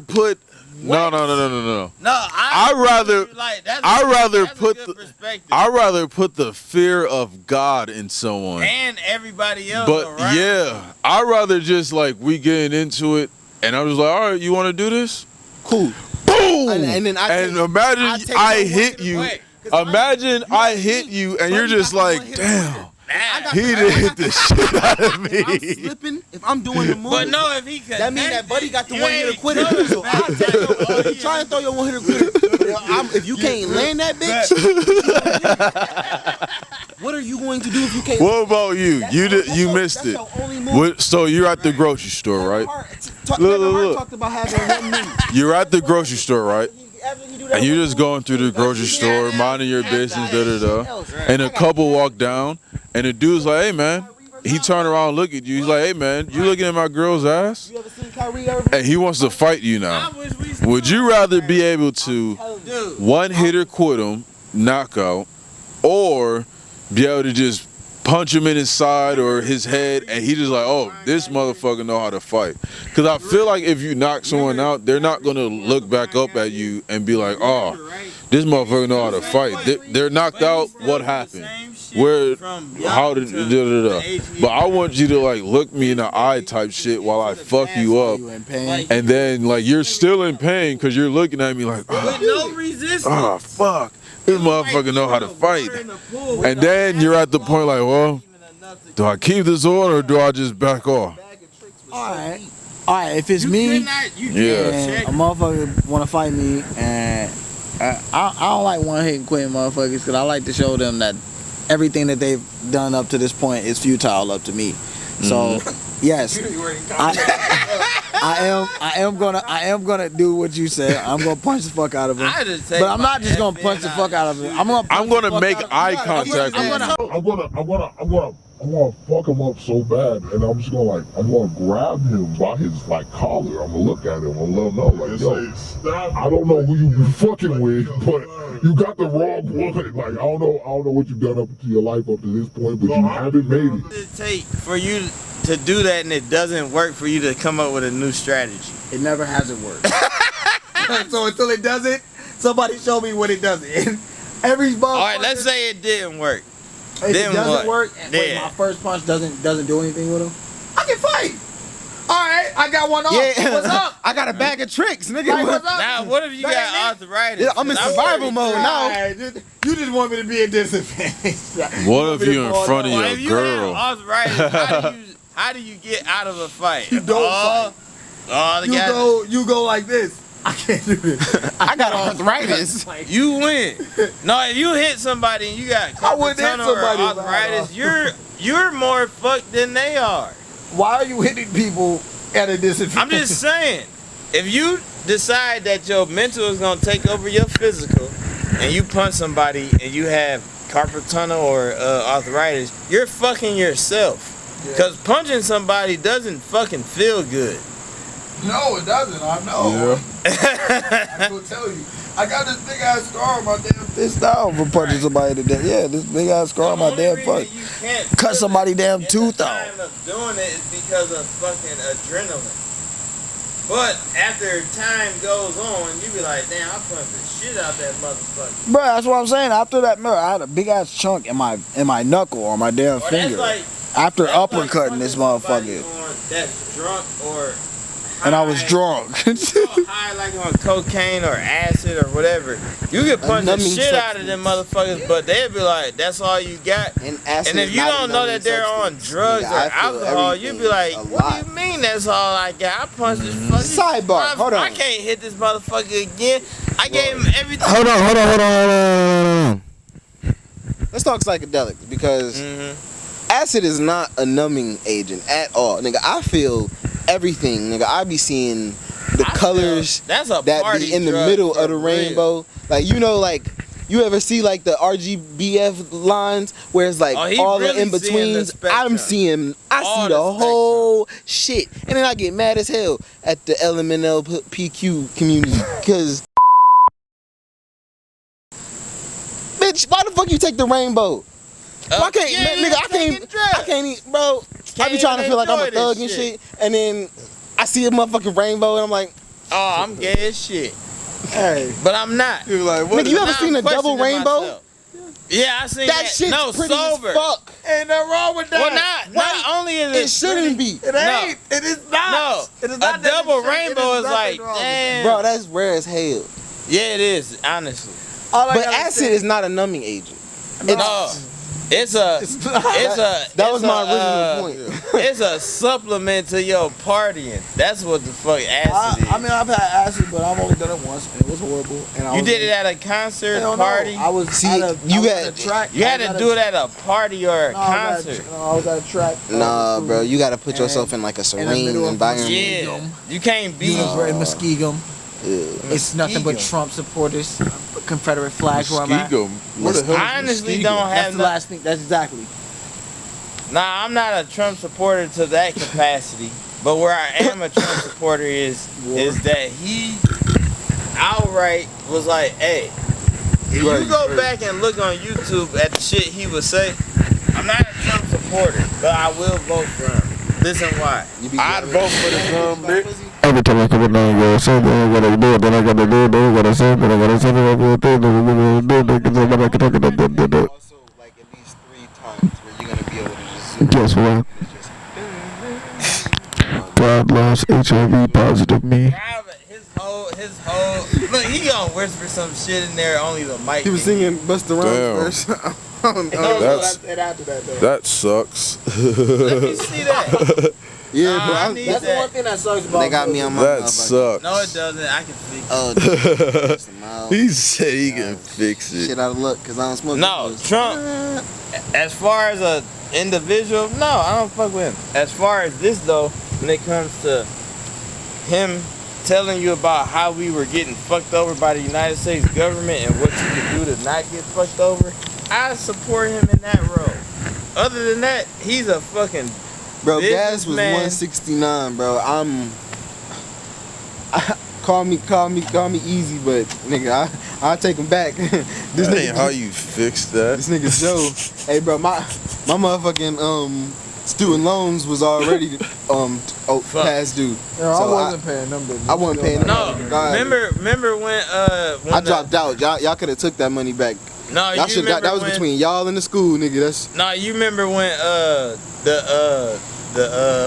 put no. No, I'd rather- Like, that's I'd rather that's put a good the- perspective. I'd rather put the fear of God in someone. And everybody else But around. yeah, I'd rather just like we getting into it, and I'm just like, all right, you want to do this? Cool. Boom! And then I take- imagine I take I someone hit to the you. Wait, Imagine I hit you, and you're just like, damn, he didn't hit the shit out of If I'm me. slipping, if I'm doing the move, But no, if he could, that means that buddy got the you one hitter ain't quitter. good. So I'll take your, try and throw your one hitter quitter. If you can't land that bitch, What are you going to do if you can't? What about you? You missed it. So you're at the grocery store, right? Look. Talked about having one knee. You're at the grocery store, right? And you're just going through the grocery store, minding your business, and a couple walk down, and the dude's like, "Hey, man." He turned around and look at you. He's like, "Hey, man, you looking at my girl's ass?" You ever seen Kyrie Irving? And he wants to fight you now. Would you rather be able to one hitter quit him, knockout, or be able to just punch him in his side or his head, and he just like, "Oh, this motherfucker know how to fight"? Because I feel like if you knock someone out, they're not gonna look back up at you and be like, "Oh, this motherfucker know how to fight." They're knocked out. What happened? Where? How did? But I want you to like look me in the eye type shit while I fuck you up, and then like you're still in pain because you're looking at me like, with no resistance. "Oh, fuck. This motherfucker know how to fight." And then you're at the point like, well, do I keep this on or do I just back off? All right. If it's me, and a motherfucker want to fight me, and I don't like one hitting quitting motherfuckers because I like to show them that everything that they've done up to this point is futile up to me. So yes, I am gonna do what you said. I'm gonna punch the fuck out of him. But I'm not just gonna punch the fuck out of him. I'm gonna make eye contact with you. I'm gonna fuck him up so bad, and I'm just gonna I'm gonna grab him by his collar. I'm gonna look at him and let him know, like, yo, I don't know who you fucking with, but you got the wrong one. Like, I don't know what you've done up to your life up to this point, but you haven't made it. What does it take for you to do that and it doesn't work for you to come up with a new strategy? It never hasn't worked. So until it doesn't, somebody show me what it doesn't. Every motherfucker. All right, let's say it didn't work. If then it doesn't what? work, and wait, my first punch doesn't do anything with him, I can fight. All right, I got one off. Yeah. What's up? I got a bag of tricks, nigga. Like, what's up? Now, what if you got arthritis? Yeah, I'm in survival mode now. You just want me to be a disadvantage. What if you in front of Well, your if you girl? have arthritis, how do you get out of a fight? You don't fight. You go like this. I can't do this. I got arthritis. You win. No, if you hit somebody and you got I wouldn't hit carpal tunnel or somebody arthritis, you're more fucked than they are. Why are you hitting people at a disadvantage? I'm just saying, if you decide that your mental is gonna take over your physical, and you punch somebody and you have carpal tunnel or arthritis, you're fucking yourself. Cause punching somebody doesn't fucking feel good. No, it doesn't. I know. Yeah. I will tell you. I got this big ass scar on my damn fist down for punching somebody to death. Yeah, this big ass scar on my damn foot. Cut somebody damn tooth out. The time of doing it is because of fucking adrenaline. But after time goes on, you be like, damn, I punched the shit out that motherfucker. Bro, that's what I'm saying. After that mirror, I had a big ass chunk in my knuckle or my damn finger. After uppercutting this motherfucker. That's drunk or and I was drunk. High like on cocaine or acid or whatever. You can punch the shit out of them motherfuckers, but they'll be like, that's all you got. And if you don't know that they're on drugs or alcohol, you'll be like, what do you mean that's all I got? I punched this fucking sidebar. Hold on. I can't hit this motherfucker again. I gave him everything. Hold on. Let's talk psychedelics because acid is not a numbing agent at all. Nigga, I feel everything, nigga. I be seeing the colors that be in the middle of the rainbow. Like, you know, like, you ever see like the RGBF lines where it's like all the in-betweens? I see the whole shit. And then I get mad as hell at the LMNLPQ community because bitch, why the fuck you take the rainbow? Why can't, nigga, I can't eat, bro. I be trying to feel like I'm a thug and shit, and then I see a motherfucking rainbow, and I'm like, oh, I'm gay as shit. Hey, but I'm not. You're like, what? Nigga, you ever seen a double rainbow? Myself. Yeah, I seen that. Shit's no, pretty sober. as fuck. Ain't nothing wrong with that. Well, not only is it shouldn't be. It ain't. No. It is not. No, it is not a double rainbow is like, damn. Bro, that's rare as hell. Yeah, it is, honestly. But acid is not a numbing agent. No. That was my original point. It's a supplement to your partying. That's what the fuck acid is. I mean, I've had acid, but I've only done it once, and it was horrible. And You did it at a concert party? I was See, at a, you I was had- at a track. You had to do it at a party or a concert. I was at a track. Nah, bro, you gotta put yourself in like a the serene middle of environment. Yeah. You can't be. Univers in Muskegum. Yeah. It's nothing but Trump supporters, Confederate flags where I'm at. Muskegum. Where the hell is I honestly Muskegum? don't That's have the last thing. That's exactly. Nah, I'm not a Trump supporter to that capacity. But where I am a Trump supporter is that he outright was like, hey, if you go back and look on YouTube at the shit he would say, I'm not a Trump supporter, but I will vote for him. Listen why. I'd vote for the bitch. Every time I come in there, I go, say, then I gotta do it, then I gotta do it, then I gotta say, then I gotta say, then I gotta do it, then I gotta do it. Also, like at least 3 times where you're gonna be able to just zoom Guess what? God loves HIV positive me. His whole look, he gonna whisper some shit in there only the mic. He was can singing Busta Rhymes verse. That sucks. Let me see that. Yeah, Nah, bro. I need That's the one that. thing that sucks about They got me on my That motherfucker. sucks. No, it doesn't. I can fix it. Oh, dude. Some mild He said he can fix it. shit out of luck because I don't smoke. No, those. Trump. As far as a individual, no, I don't fuck with him. As far as this though, when it comes to him telling you about how we were getting fucked over by the United States government and what you could do to not get fucked over, I support him in that role. Other than that, he's a fucking Bro, gas was businessman. 169, bro. Call me easy, but nigga, I'll take him back. This That nigga, ain't how you fix that. this nigga Joe. Hey, bro, my motherfucking student loans was already past due. I So wasn't paying them. I wasn't paying them. no. God. Remember when I dropped out. Y'all could have took that money back. No, Y'all you should. remember That was when, between y'all and the school, nigga. That's No, you remember when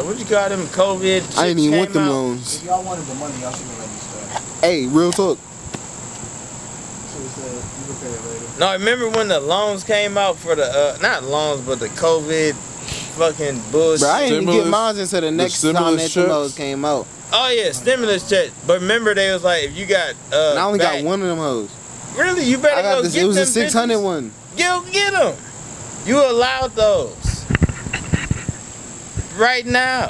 what you call them COVID? I ain't shits even want came them out? loans. If y'all wanted the money, y'all should have let me start. Hey, real talk. Should have said you can pay it later. No, remember when the loans came out for the not loans, but the COVID fucking bullshit. Bro, I ain't even get Stimulus- mine until the next time stimulus that checks? those came out. Oh yeah, stimulus check. But remember they was like, if you got And I only back- got one of them hoes. Really, you better I got go this. get It was a them 600 bitches. one. Go get them. You allowed those right now.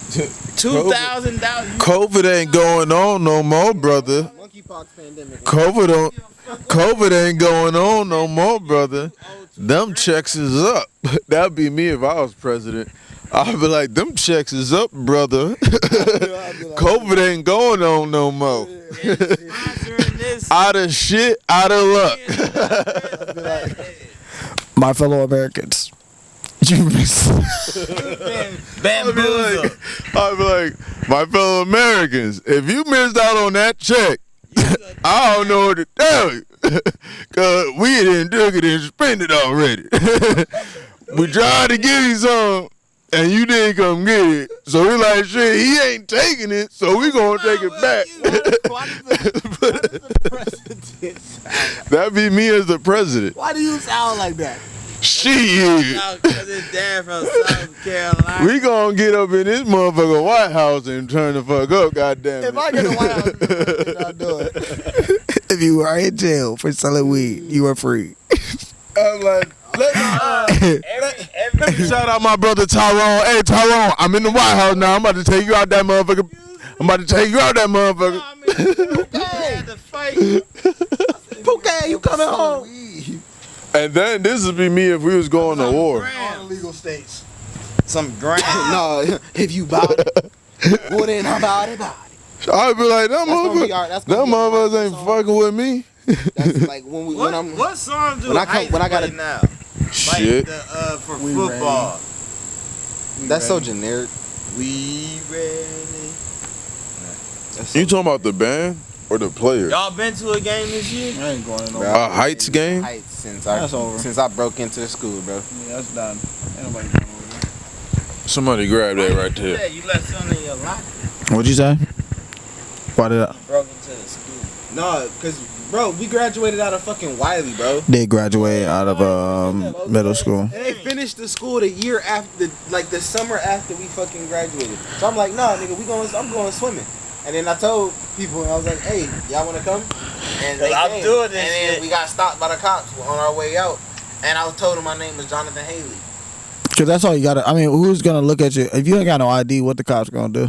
$2,000. COVID ain't going on no more, brother. Monkeypox pandemic. COVID ain't going on no more, brother. Them checks is up. That'd be me if I was president. I'd be like, them checks is up, brother. COVID ain't going on no more. Out of shit, out of luck. My fellow Americans. You miss. Bamboozled. I'd be like, my fellow Americans, if you missed out on that check, I don't know what to tell you. Cause we didn't took it and spend it already. We tried to give you some and you didn't come get it. So we like, shit, he ain't taking it, so we gonna take it back. That'd be me as the president. Why do you sound like that? Shit. Because his dad from South Carolina. We gonna get up in this motherfucker White House and turn the fuck up, goddamn it. If I get a White House, I'll do it. If you are in jail for selling weed, you are free. I'm like, let me shout out my brother Tyrone. Hey Tyrone, I'm in the White House now. I'm about to take you out that motherfucker. Had to fight. Okay, you coming home? And then this would be me if we was going to war. All the legal states. Some grand. No, if you bought it, well then how about it? I'd be like, that gonna be our- that's gonna be our motherfuckers ain't song. fucking with me. That's like when I'm. What song do when I come- Ice when I gotta- play now? Shit. Like for We football. That's so generic. We ready. That's so You talking about the band or the player? Y'all been to a game this year? I ain't going to no. Bro, A Heights game? Heights since That's over. I broke into the school, bro. Yeah, that's done. Ain't nobody going over there. Somebody grab that right Yeah, there. you left something in your locker. What'd you say? Why did I? Broke into the school. No, cause Bro, we graduated out of fucking Wiley, bro. They graduated out of middle school. And they finished the school the year after, like the summer after we fucking graduated. So I'm like, nah, nigga, I'm going swimming. And then I told people, and I was like, hey, y'all want to come? And they I'm came. doing this and then shit. we got stopped by the cops on our way out. And I told them my name was Jonathan Haley. Cause that's all you gotta. I mean, who's gonna look at you if you ain't got no ID? What the cops gonna do?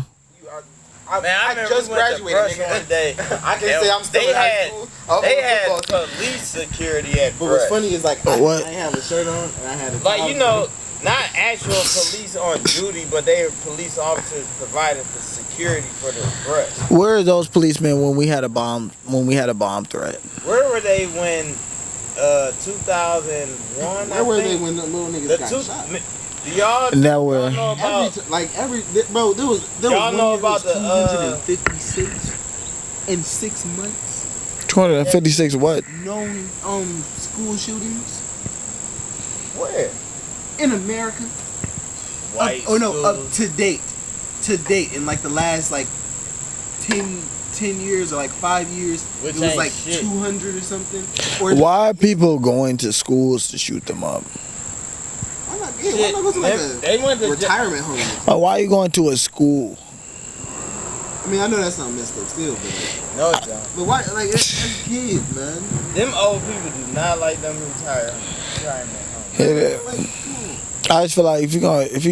I just graduated, nigga. one day. I can say I'm still in high school. They had police security at But what's Brush. funny is like, I What? didn't have a shirt on, and I had a Like, you know, not actual police on duty, but they were police officers providing for security for the Brush. Where are those policemen when we had a bomb? When we had a bomb threat? Where were they when 2001? Where were they when the little niggas got shot? Do y'all Nowhere. know about? Bro, there was Y'all one know year about it was the, 256 in 6 months. 256 what? Known school shootings Where? in America. White Up schools. to date in like the last like 10 years or like 5 years, Which it was ain't like shit. 200 or something. Or Why are people going to schools to shoot them up? why not go to like They went a to retirement home? Why are you going to a school? I mean, I know that's not messed up still, but No, it's not. but why? Like it's kids, man. Them old people do not like them retirement homes. Yeah. Like, come I just feel like if you're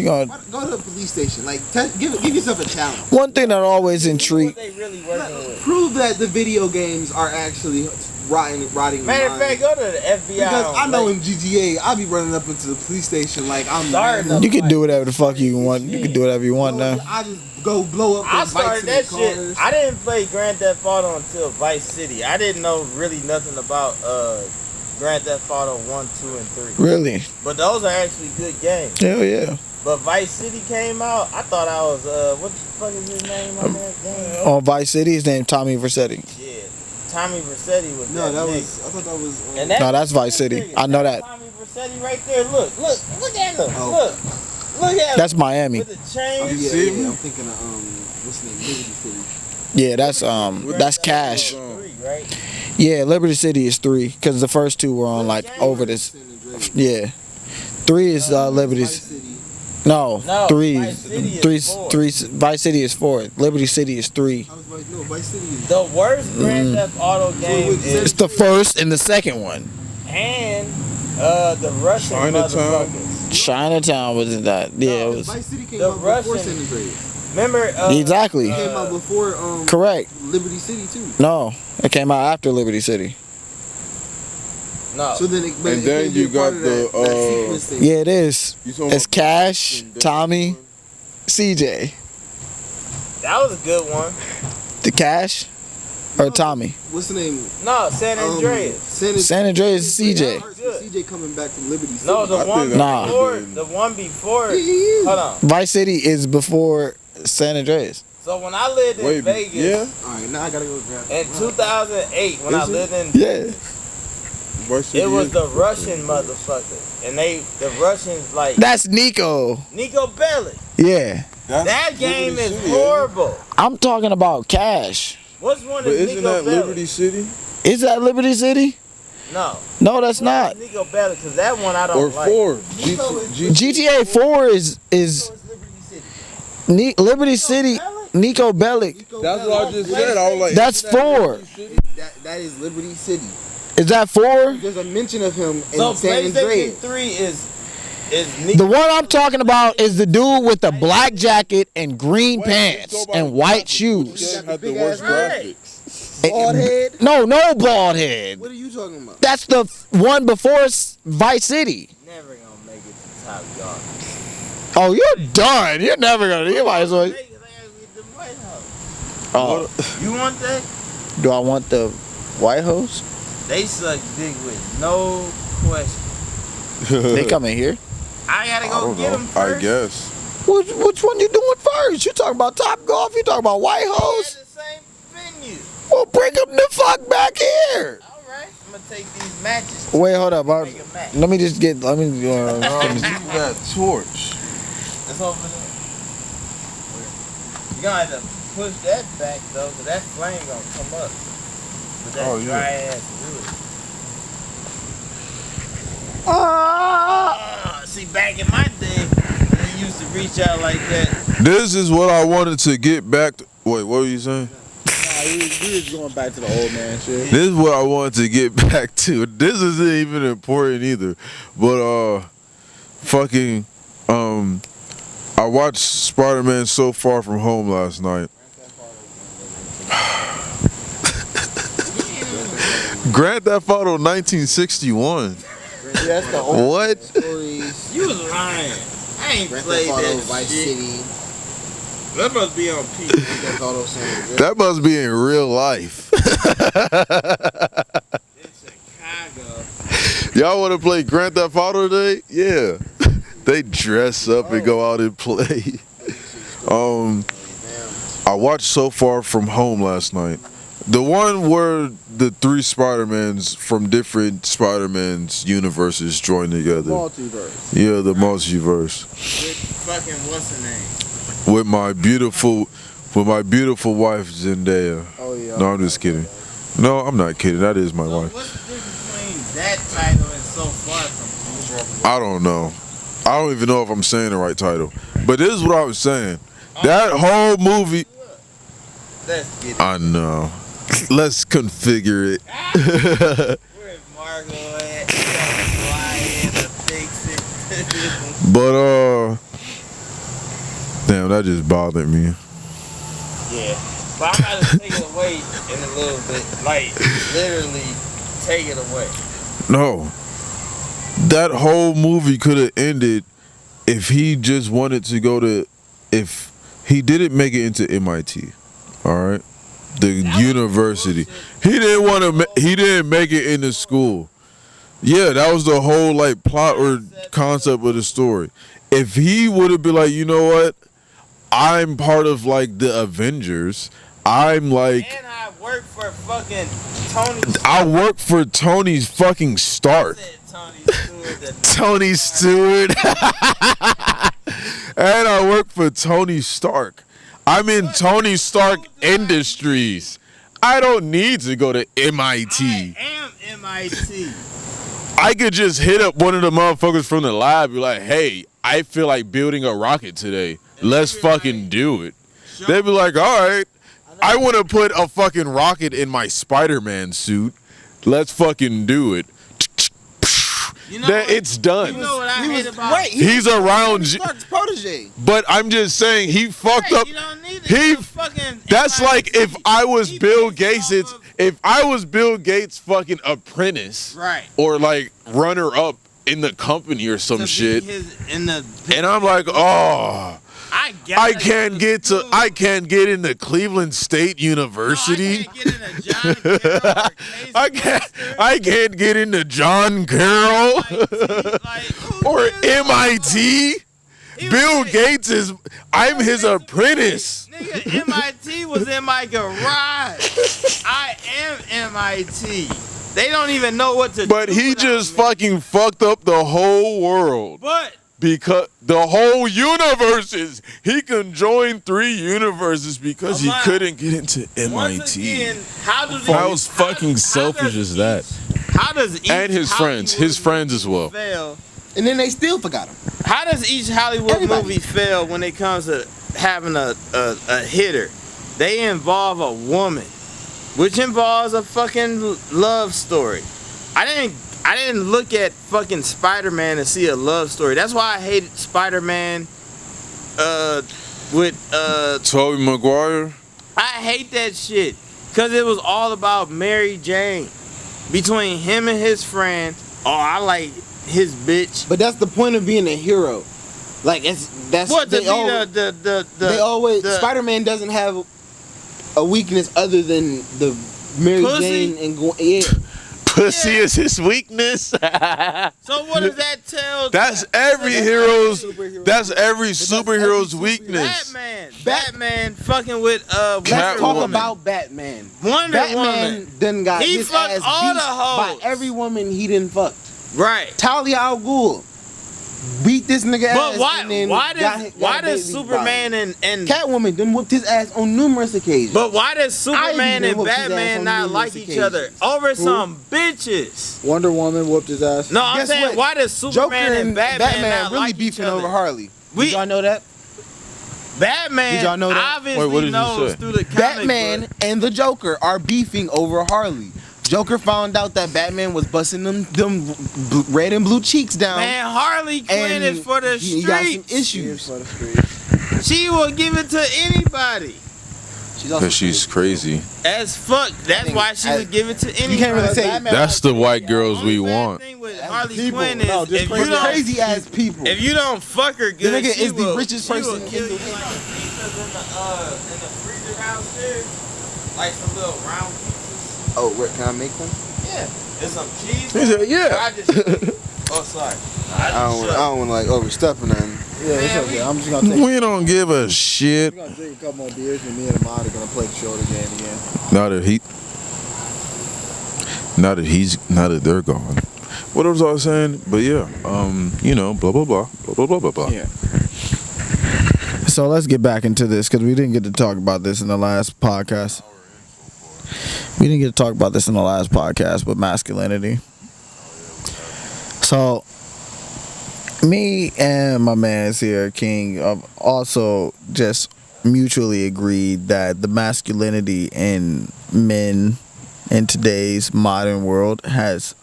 gonna on. Go to the police station. Like, give yourself a challenge. one thing that always What intrigued. they really working with. Prove that the video games are actually rotting Matter of fact, go to the FBI. because I know like, in GTA, I be running up into the police station like I'm Starting man. You can do whatever the fuck you want. You can do whatever you want now. I just go blow up I those bikes started and that cars. shit. I didn't play Grand Theft Auto until Vice City. I didn't know really nothing about Grand Theft Auto 1, 2, and 3. Really? But those are actually good games. Hell yeah. But Vice City came out. I thought I was what the fuck is his name on that game? On Vice City, his name Tommy Vercetti. Yeah, Tommy Vercetti was No, that nigga. was. I thought that was. And No, that's Vice City. nigga, I know that's that. Tommy Vercetti right there. Look at him. Oh. Look at him. That's Miami. With the chain. Yeah, see yeah, me? I'm thinking of what's the name? Liberty City. Yeah, that's Cash. 3, right? Yeah, Liberty City is 3 because the first 2 were on like over this. San Andreas. Yeah, 3 is Vice Liberty's. City. No, No, 3. Vice City is 3. 4. 3. Vice City is 4. Liberty City is 3. I was like, no, Vice City is. The worst Grand Theft Auto game wait, is It's the first and the second one. and the Russian Chinatown. motherfuckers. Chinatown wasn't that? Yeah, it was. Vice City came The out before Russian- San Andreas. Remember? Exactly. It came out before Correct. Liberty City too. No, it came out after Liberty City. No. So then, And then can't be you a part got of that the, sequence thing. Yeah, it is. You talking It's about Cash, Tommy, CJ. That was a good one. The Cash or Tommy? What's the name? No, San Andreas. San Andreas is CJ. CJ coming back from Liberty City. No, the I one think that before. could've been- The one before. Yeah, he is. Hold on. Vice City is before San Andreas. So when I lived in Wait, Vegas yeah. All right, now I gotta go grab. in 2008, when I Is it? lived in Yeah. Vice City it was is- the Russian motherfucker, and the Russians like That's Nico. Nico Bellic. Yeah. That's That game Liberty is City, ain't it? horrible. I'm talking about Cash. What's one But is isn't Nico that Bellic? Liberty City Is that Liberty City? No, No, that's not. Nico Bellic, because that one I don't or like. 4? GTA 4 is Liberty City. Nico Bellic. That's what I just said. I was like, That's 4. That is Liberty City. Is that 4? There's a mention of him in So San PlayStation Andreas. 3 is Nico. The one I'm talking about is the dude with the black jacket and green Wait, pants let's go by and the white graphics. shoes. Had the Big worst ass Right. graphics. Bald head. No bald head. What are you talking about? That's the one before Vice City. Never gonna make it to the top, y'all. Oh, you're done. You're never gonna. You might as well. Make it, they gotta get the White House. Oh, You want that? do I want the White House? They suck dick with no question. They come in here. I gotta I go don't get know. them I first. Oh. guess. Which one you doing first? You talking about Top Golf? You talking about White They House? at the same venue. Well, bring them the fuck back here. All right, I'm gonna take these matches. Wait, hold up. Make a match. Let me just get. Let me. That torch. That's over there. You gonna have to push that back though, cause that flame gonna come up. With that dry ass wood. See, back in my day, they used to reach out like that. This is what I wanted to get back to. Wait, what were you saying? We was going back to the old man shit. This is what I wanted to get back to. This isn't even important either. But fucking I watched Spider-Man So Far From Home last night. Grand Theft Auto 1961. That's the old What? stories. You was lying. I ain't Grand played Theft Auto that Vice shit. City. That must be on P. Grand Theft Auto San Andreas. That must be in real life. In Chicago. Y'all want to play Grand Theft Auto today? Yeah. They dress up and go out and play. I watched So Far From Home last night. The one where the three Spider-Mans from different Spider-Man's universes join together. Multiverse. Yeah, the multiverse. With fucking what's her name? With my beautiful wife Zendaya. Oh yeah. No, I'm just kidding. No, I'm not kidding. That is my So wife. what's the difference between that title and So Far From Home? I don't know. I don't even know if I'm saying the right title. But this is what I was saying. That whole movie. Let's get it. I know. Let's configure it. Where's Margot at? Fly in to fix it. But damn, that just bothered me. Yeah. But I'm about to take it away in a little bit. Like, literally take it away. No. That whole movie could have ended if he just wanted to go to, if he didn't make it into MIT. All right? The university. He didn't make it into school. Yeah, that was the whole like plot or concept of the story. If he would have been like, you know what? I'm part of like the Avengers. I'm like, And I work for fucking Tony. I work for Tony's fucking Stark. Tony Stewart. And I work for Tony Stark. I'm in Tony Stark Industries. I don't need to go to MIT. I am MIT. I could just hit up one of the motherfuckers from the lab and be like, hey, I feel like building a rocket today. Let's fucking do it. They'd be like, all right, I want to put a fucking rocket in my Spider-Man suit. Let's fucking do it. You know what? It's done. You know what I hate about Right, He's around. Stark's protege. But I'm just saying, he fucked up. You don't need He. fucking That's like MIT. if I was He Bill based Gates. off of- If I was Bill Gates' fucking apprentice, right or like runner up in the company or some to be shit, in the and I'm like, oh, I can't get into Cleveland State University. I can't get into John Carroll or MIT. Bill Gates is. I'm his apprentice. Nigga, MIT was in my garage. I am MIT. They don't even know what to do. But he just fucking fucked up the whole world. But Because the whole universes, he can join 3 universes because he couldn't get into once MIT. again, how do How fucking selfish is that? How does each And his friends as well. fail? And then they still forgot him. How does each Hollywood Everybody. movie fail when it comes to having a hitter? They involve a woman, which involves a fucking love story. I didn't look at fucking Spider-Man to see a love story. That's why I hated Spider-Man with Tobey Maguire. I hate that shit. Cause it was all about Mary Jane. Between him and his friend. Oh, I like his bitch. But that's the point of being a hero. Like that's What to they be always, they always Spider-Man doesn't have a weakness other than the Mary Pussy? Jane and yeah. Pussy Yeah. is his weakness. So what does that tell? That's every superhero's weakness. Batman fucking with Let's talk Catwoman. about Batman. Wonder Batman Woman. done got He his fucked ass all beat the hoes. by every woman he done fucked. Right. Talia al Ghul. beat this nigga ass. But and then why got does baby Superman by and Catwoman done whooped his ass on numerous occasions? But why does Superman Ivy and whooped his ass Batman on not numerous like each other occasions. over some bitches? Wonder Woman whooped his ass. No, I'm Guess saying what? why does Joker Superman and and Batman not really like beefing each other? over Harley. We- Did y'all know that? Batman Did y'all know that? obviously Wait, what did you knows say? through the comic Batman book. and the Joker are beefing over Harley. Joker found out that Batman was busting them red and blue cheeks down. Man, Harley Quinn and is for the he got some streets. issues. For the streets. She will give it to anybody. She's also Cause she's crazy. As fuck. That's think- why she would give it to anybody. You can't really say That's the white girls we Only bad want. thing with Harley people. Quinn is No, just if you don't crazy ass people. if you don't fuck her good, nigga she is the will, richest she will person in kill the you. Like the pizzas in the freezer downstairs, like some little round pizzas. Oh, where can I make them? Yeah, and some cheese. He said, yeah. I just oh sorry. I don't want to like overstep or nothing. Yeah, it's okay. I'm just gonna take. We don't give a shit. I'm gonna drink a couple more beers, and me and Ahmad are gonna play the shoulder game again. Now that they're gone. What was I saying? But yeah, you know, blah blah blah blah blah blah blah blah. Yeah. So let's get back into this because we didn't get to talk about this in the last podcast. We didn't get to talk about this in the last podcast, but masculinity. So, me and my man's here, King, also just mutually agreed that the masculinity in men in today's modern world has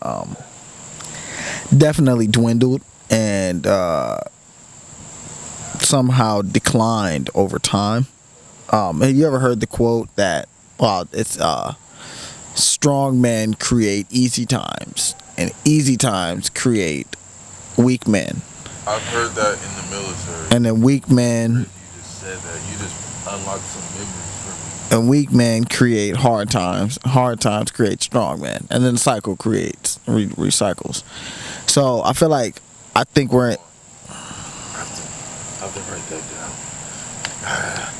definitely dwindled and somehow declined over time. Have you ever heard the quote that, well, it's strong men create easy times and easy times create weak men, I've heard that in the military. and then weak men You just said that. You just unlocked some memories for me. and weak men create hard times create strong men, and then the cycle creates recycles. So I feel like I think we're I have to write that down.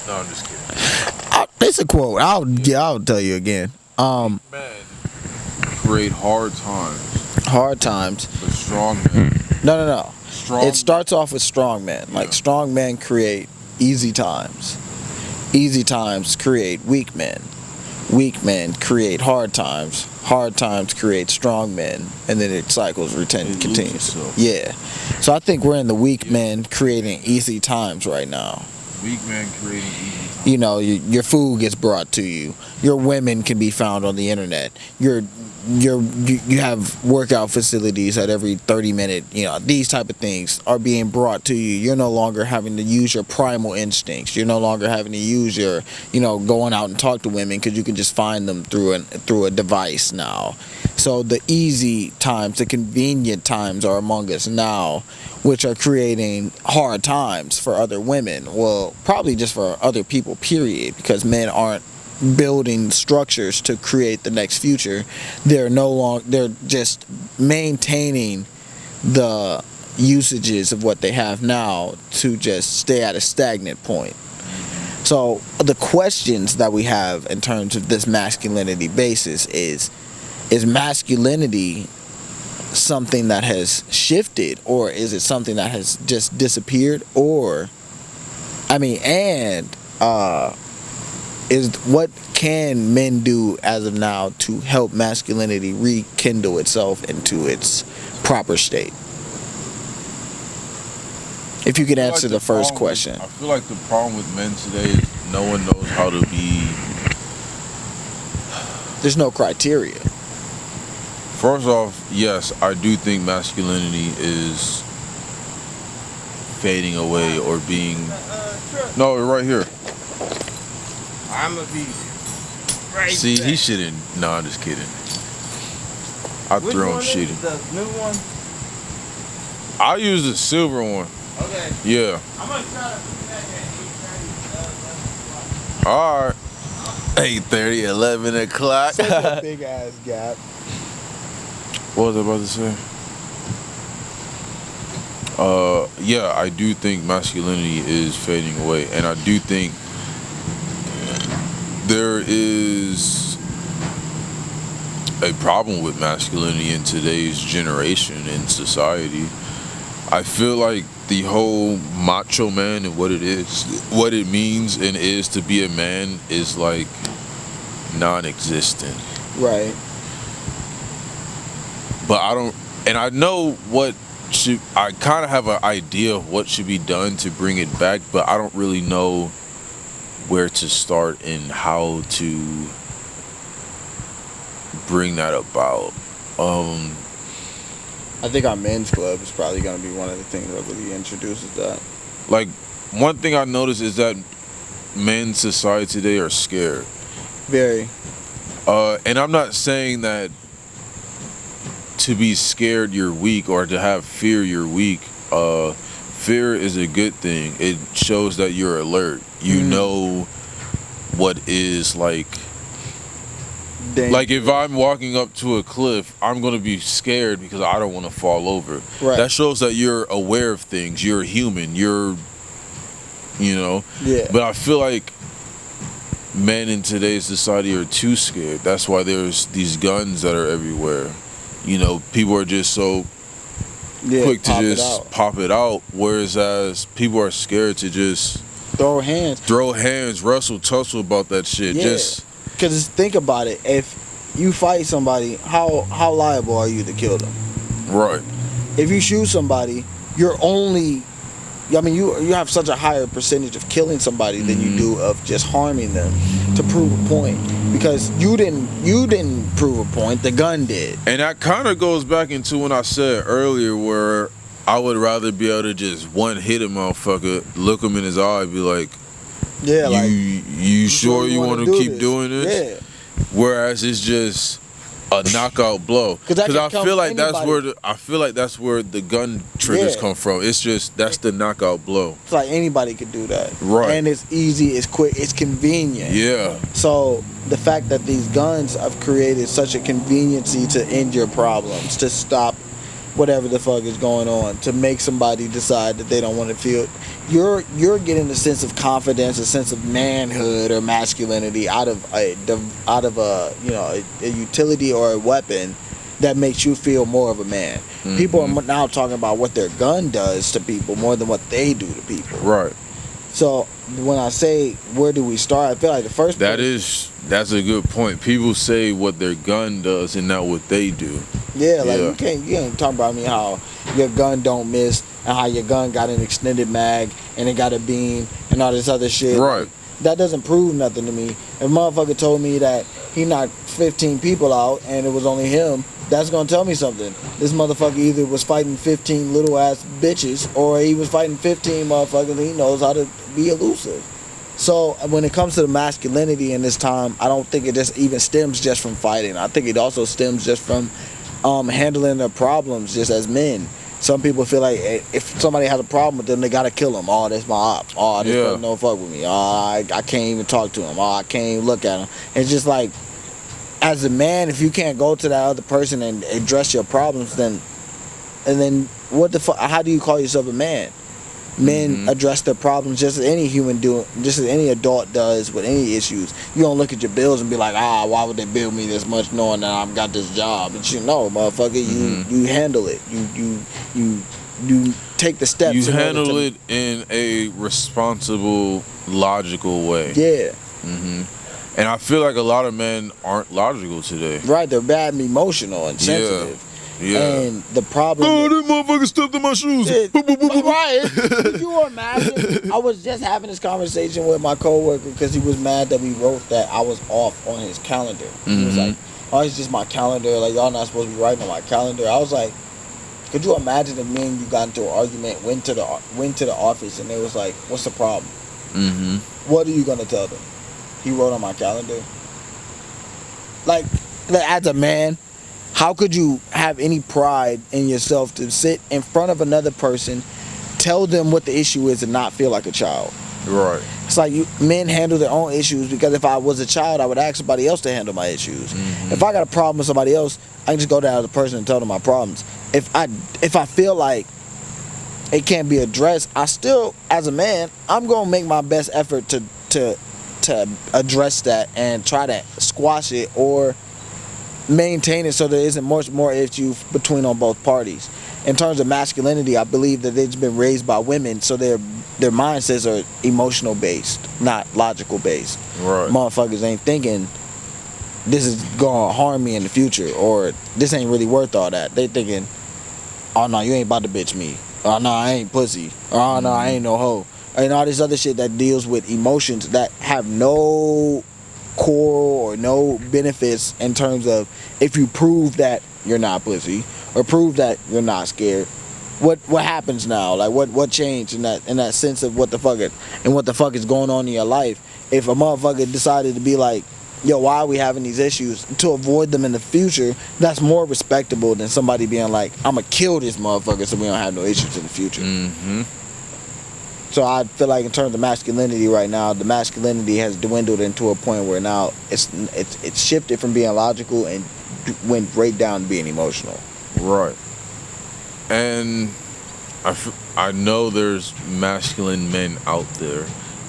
No, I'm just kidding. it's a quote. I'll tell you again. Men create hard times, Hard times. but strong men. No. Strong. It starts off with strong men. Like strong men create easy times. Easy times create weak men. Weak men create hard times. Hard times create strong men, and then it cycles, continues. itself. Yeah. So I think we're in the weak men creating easy times right now. Weak men creating easy times. You know, your food gets brought to you. Your women can be found on the internet. You have workout facilities at every 30-minute. You know, these type of things are being brought to you. You're no longer having to use your primal instincts. You're no longer having to use your, going out and talk to women because you can just find them through a device now. So the easy times, the convenient times are among us now, which are creating hard times for other women. Well, probably just for other people, period, because men aren't building structures to create the next future. They're just maintaining the usages of what they have now to just stay at a stagnant point. So the questions that we have in terms of this masculinity basis is masculinity something that has shifted, or is it something that has just disappeared? Or is what can men do as of now to help masculinity rekindle itself into its proper state? If you could answer the first question. I feel like the problem with men today is no one knows how to be. There's no criteria. First off, yes, I do think masculinity is fading away or being. No, right here. I'm gonna be right See, back. he shouldn't. No, I'm just kidding. I Which throw him one is shit. it? The new one? I use the silver one. Okay. Yeah. I'm gonna try to put that at 8:30. All right. 8:30, 11 o'clock. Such a big ass gap. What was I about to say? Yeah, I do think masculinity is fading away, and I do think there is a problem with masculinity in today's generation in society. I feel like the whole macho man and what it means and is to be a man is like non-existent. Right. But I know I kind of have an idea of what should be done to bring it back, but I don't really know where to start and how to bring that about. I think our men's club is probably going to be one of the things that really introduces that. Like, one thing I noticed is that men's society today are scared. Very. And I'm not saying that to be scared you're weak or to have fear you're weak. Fear is a good thing. It shows that you're alert. You know what is like. Like if I'm walking up to a cliff, I'm gonna be scared because I don't want to fall over. Right. That shows that you're aware of things. You're human. You know. Yeah. But I feel like men in today's society are too scared. That's why there's these guns that are everywhere. You know, people are just so quick to just pop it out, whereas as people are scared to just throw hands, wrestle, tussle about that shit. Yeah. Because think about it, if you fight somebody, how liable are you to kill them? Right. If you shoot somebody, you have such a higher percentage of killing somebody than you do of just harming them to prove a point. Because you didn't prove a point, the gun did. And that kind of goes back into when I said earlier where I would rather be able to just one hit a motherfucker, look him in his eye, and be like, yeah, you sure you want to keep doing this? Yeah. Whereas it's just a knockout blow. Because I feel like that's where the gun triggers come from. It's just that's the knockout blow. It's like anybody could do that. Right. And it's easy, it's quick, it's convenient. Yeah. So the fact that these guns have created such a conveniency to end your problems, to stop whatever the fuck is going on, to make somebody decide that they don't want to feel, you're getting a sense of confidence, a sense of manhood or masculinity out of a utility or a weapon that makes you feel more of a man. Mm-hmm. People are now talking about what their gun does to people more than what they do to people. Right. So when I say where do we start, I feel like the first that's a good point. People say what their gun does and not what they do. Yeah, like you can't talk about me how your gun don't miss and how your gun got an extended mag and it got a beam and all this other shit. Right. That doesn't prove nothing to me. If a motherfucker told me that he knocked 15 people out and it was only him, that's gonna tell me something. This motherfucker either was fighting 15 little ass bitches or he was fighting 15 motherfuckers and he knows how to be elusive. So when it comes to the masculinity in this time, I don't think it just even stems just from fighting. I think it also stems just from handling their problems just as men. Some people feel like if somebody has a problem with them, they gotta kill them. Oh, that's my op. Oh, this person don't fuck with me. Oh, I can't even talk to him. Oh, I can't even look at him. It's just like, as a man, if you can't go to that other person and address your problems, then what the fuck? How do you call yourself a man? Men address their problems just as any human do, just as any adult does with any issues. You don't look at your bills and be like, why would they bill me this much knowing that I've got this job? But you know, motherfucker, you handle it. You take the steps. You handle it in a responsible, logical way. Yeah. And I feel like a lot of men aren't logical today. Right, they're bad and emotional and sensitive. Yeah. And the problem. Oh, this motherfucker stepped in my shoes. Right. Could you imagine? I was just having this conversation with my coworker because he was mad that we wrote that I was off on his calendar. He was like, "Oh, it's just my calendar. Like y'all not supposed to be writing on my calendar." I was like, "Could you imagine if me and you got into an argument, went to the office, and they was like, what's the problem? What are you gonna tell them? He wrote on my calendar." Like as a man, how could you have any pride in yourself to sit in front of another person, tell them what the issue is, and not feel like a child? Right. It's like men handle their own issues because if I was a child, I would ask somebody else to handle my issues. If I got a problem with somebody else, I can just go to that other person and tell them my problems. If I feel like it can't be addressed, I still, as a man, I'm gonna make my best effort to address that and try to squash it or maintain it so there isn't much more issue between on both parties. in terms of masculinity, I believe that it's been raised by women, so their mindsets are emotional based, not logical based. Right. Motherfuckers ain't thinking this is gonna harm me in the future, or this ain't really worth all that. They thinking, oh no, you ain't about to bitch me. Oh no, I ain't pussy. Oh no, I ain't no hoe. And all this other shit that deals with emotions that have no core or no benefits in terms of if you prove that you're not pussy or prove that you're not scared. What happens now? Like what changed in that sense of what the fuck is going on in your life? If a motherfucker decided to be like, yo, why are we having these issues, to avoid them in the future, that's more respectable than somebody being like, I'ma kill this motherfucker so we don't have no issues in the future. Mm-hmm. So I feel like in terms of masculinity right now, the masculinity has dwindled into a point where now it's shifted from being logical and went right down to being emotional. Right. And I know there's masculine men out there,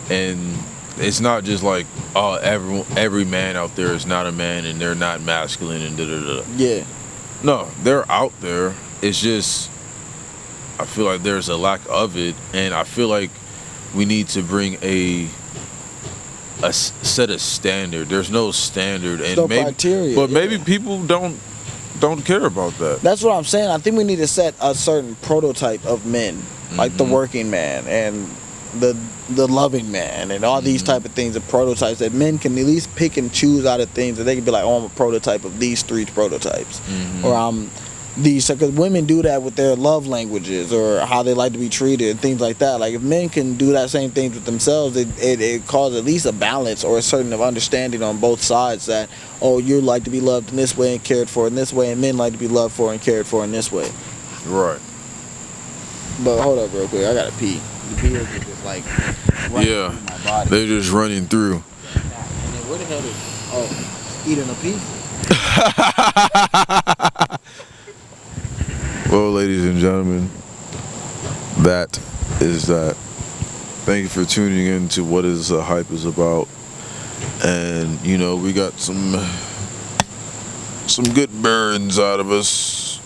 and it's not just like, oh, every man out there is not a man and they're not masculine and da-da-da. Yeah. No, they're out there. It's just, I feel like there's a lack of it, and I feel like we need to bring a set of standard. There's no standard, and no maybe criteria. But maybe people don't care about that. That's what I'm saying. I think we need to set a certain prototype of men, like the working man and the loving man and all these type of things, of prototypes that men can at least pick and choose out of things that they can be like, oh, I'm a prototype of these 3 prototypes, or I'm these, because women do that with their love languages or how they like to be treated and things like that. Like if men can do that same thing with themselves, it causes at least a balance or a certain of understanding on both sides that, oh, you like to be loved in this way and cared for in this way, and men like to be loved for and cared for in this way. Right. But hold up real quick, I gotta pee. The beers are just like running through my body. They're just running through. And then where the hell eating a pizza? Well, ladies and gentlemen, that is that. Thank you for tuning in to What Is the Hype Is About. And, you know, we got some good burns out of us.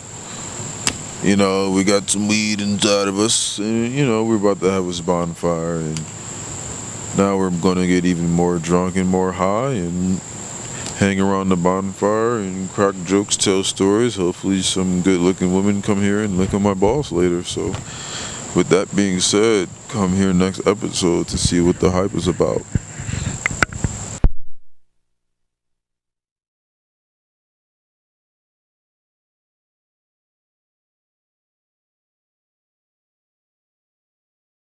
You know, we got some weed inside of us. And, you know, we're about to have this bonfire. And now we're going to get even more drunk and more high and hang around the bonfire and crack jokes, tell stories. Hopefully some good-looking women come here and lick on my balls later. So with that being said, come here next episode to see what the hype is about.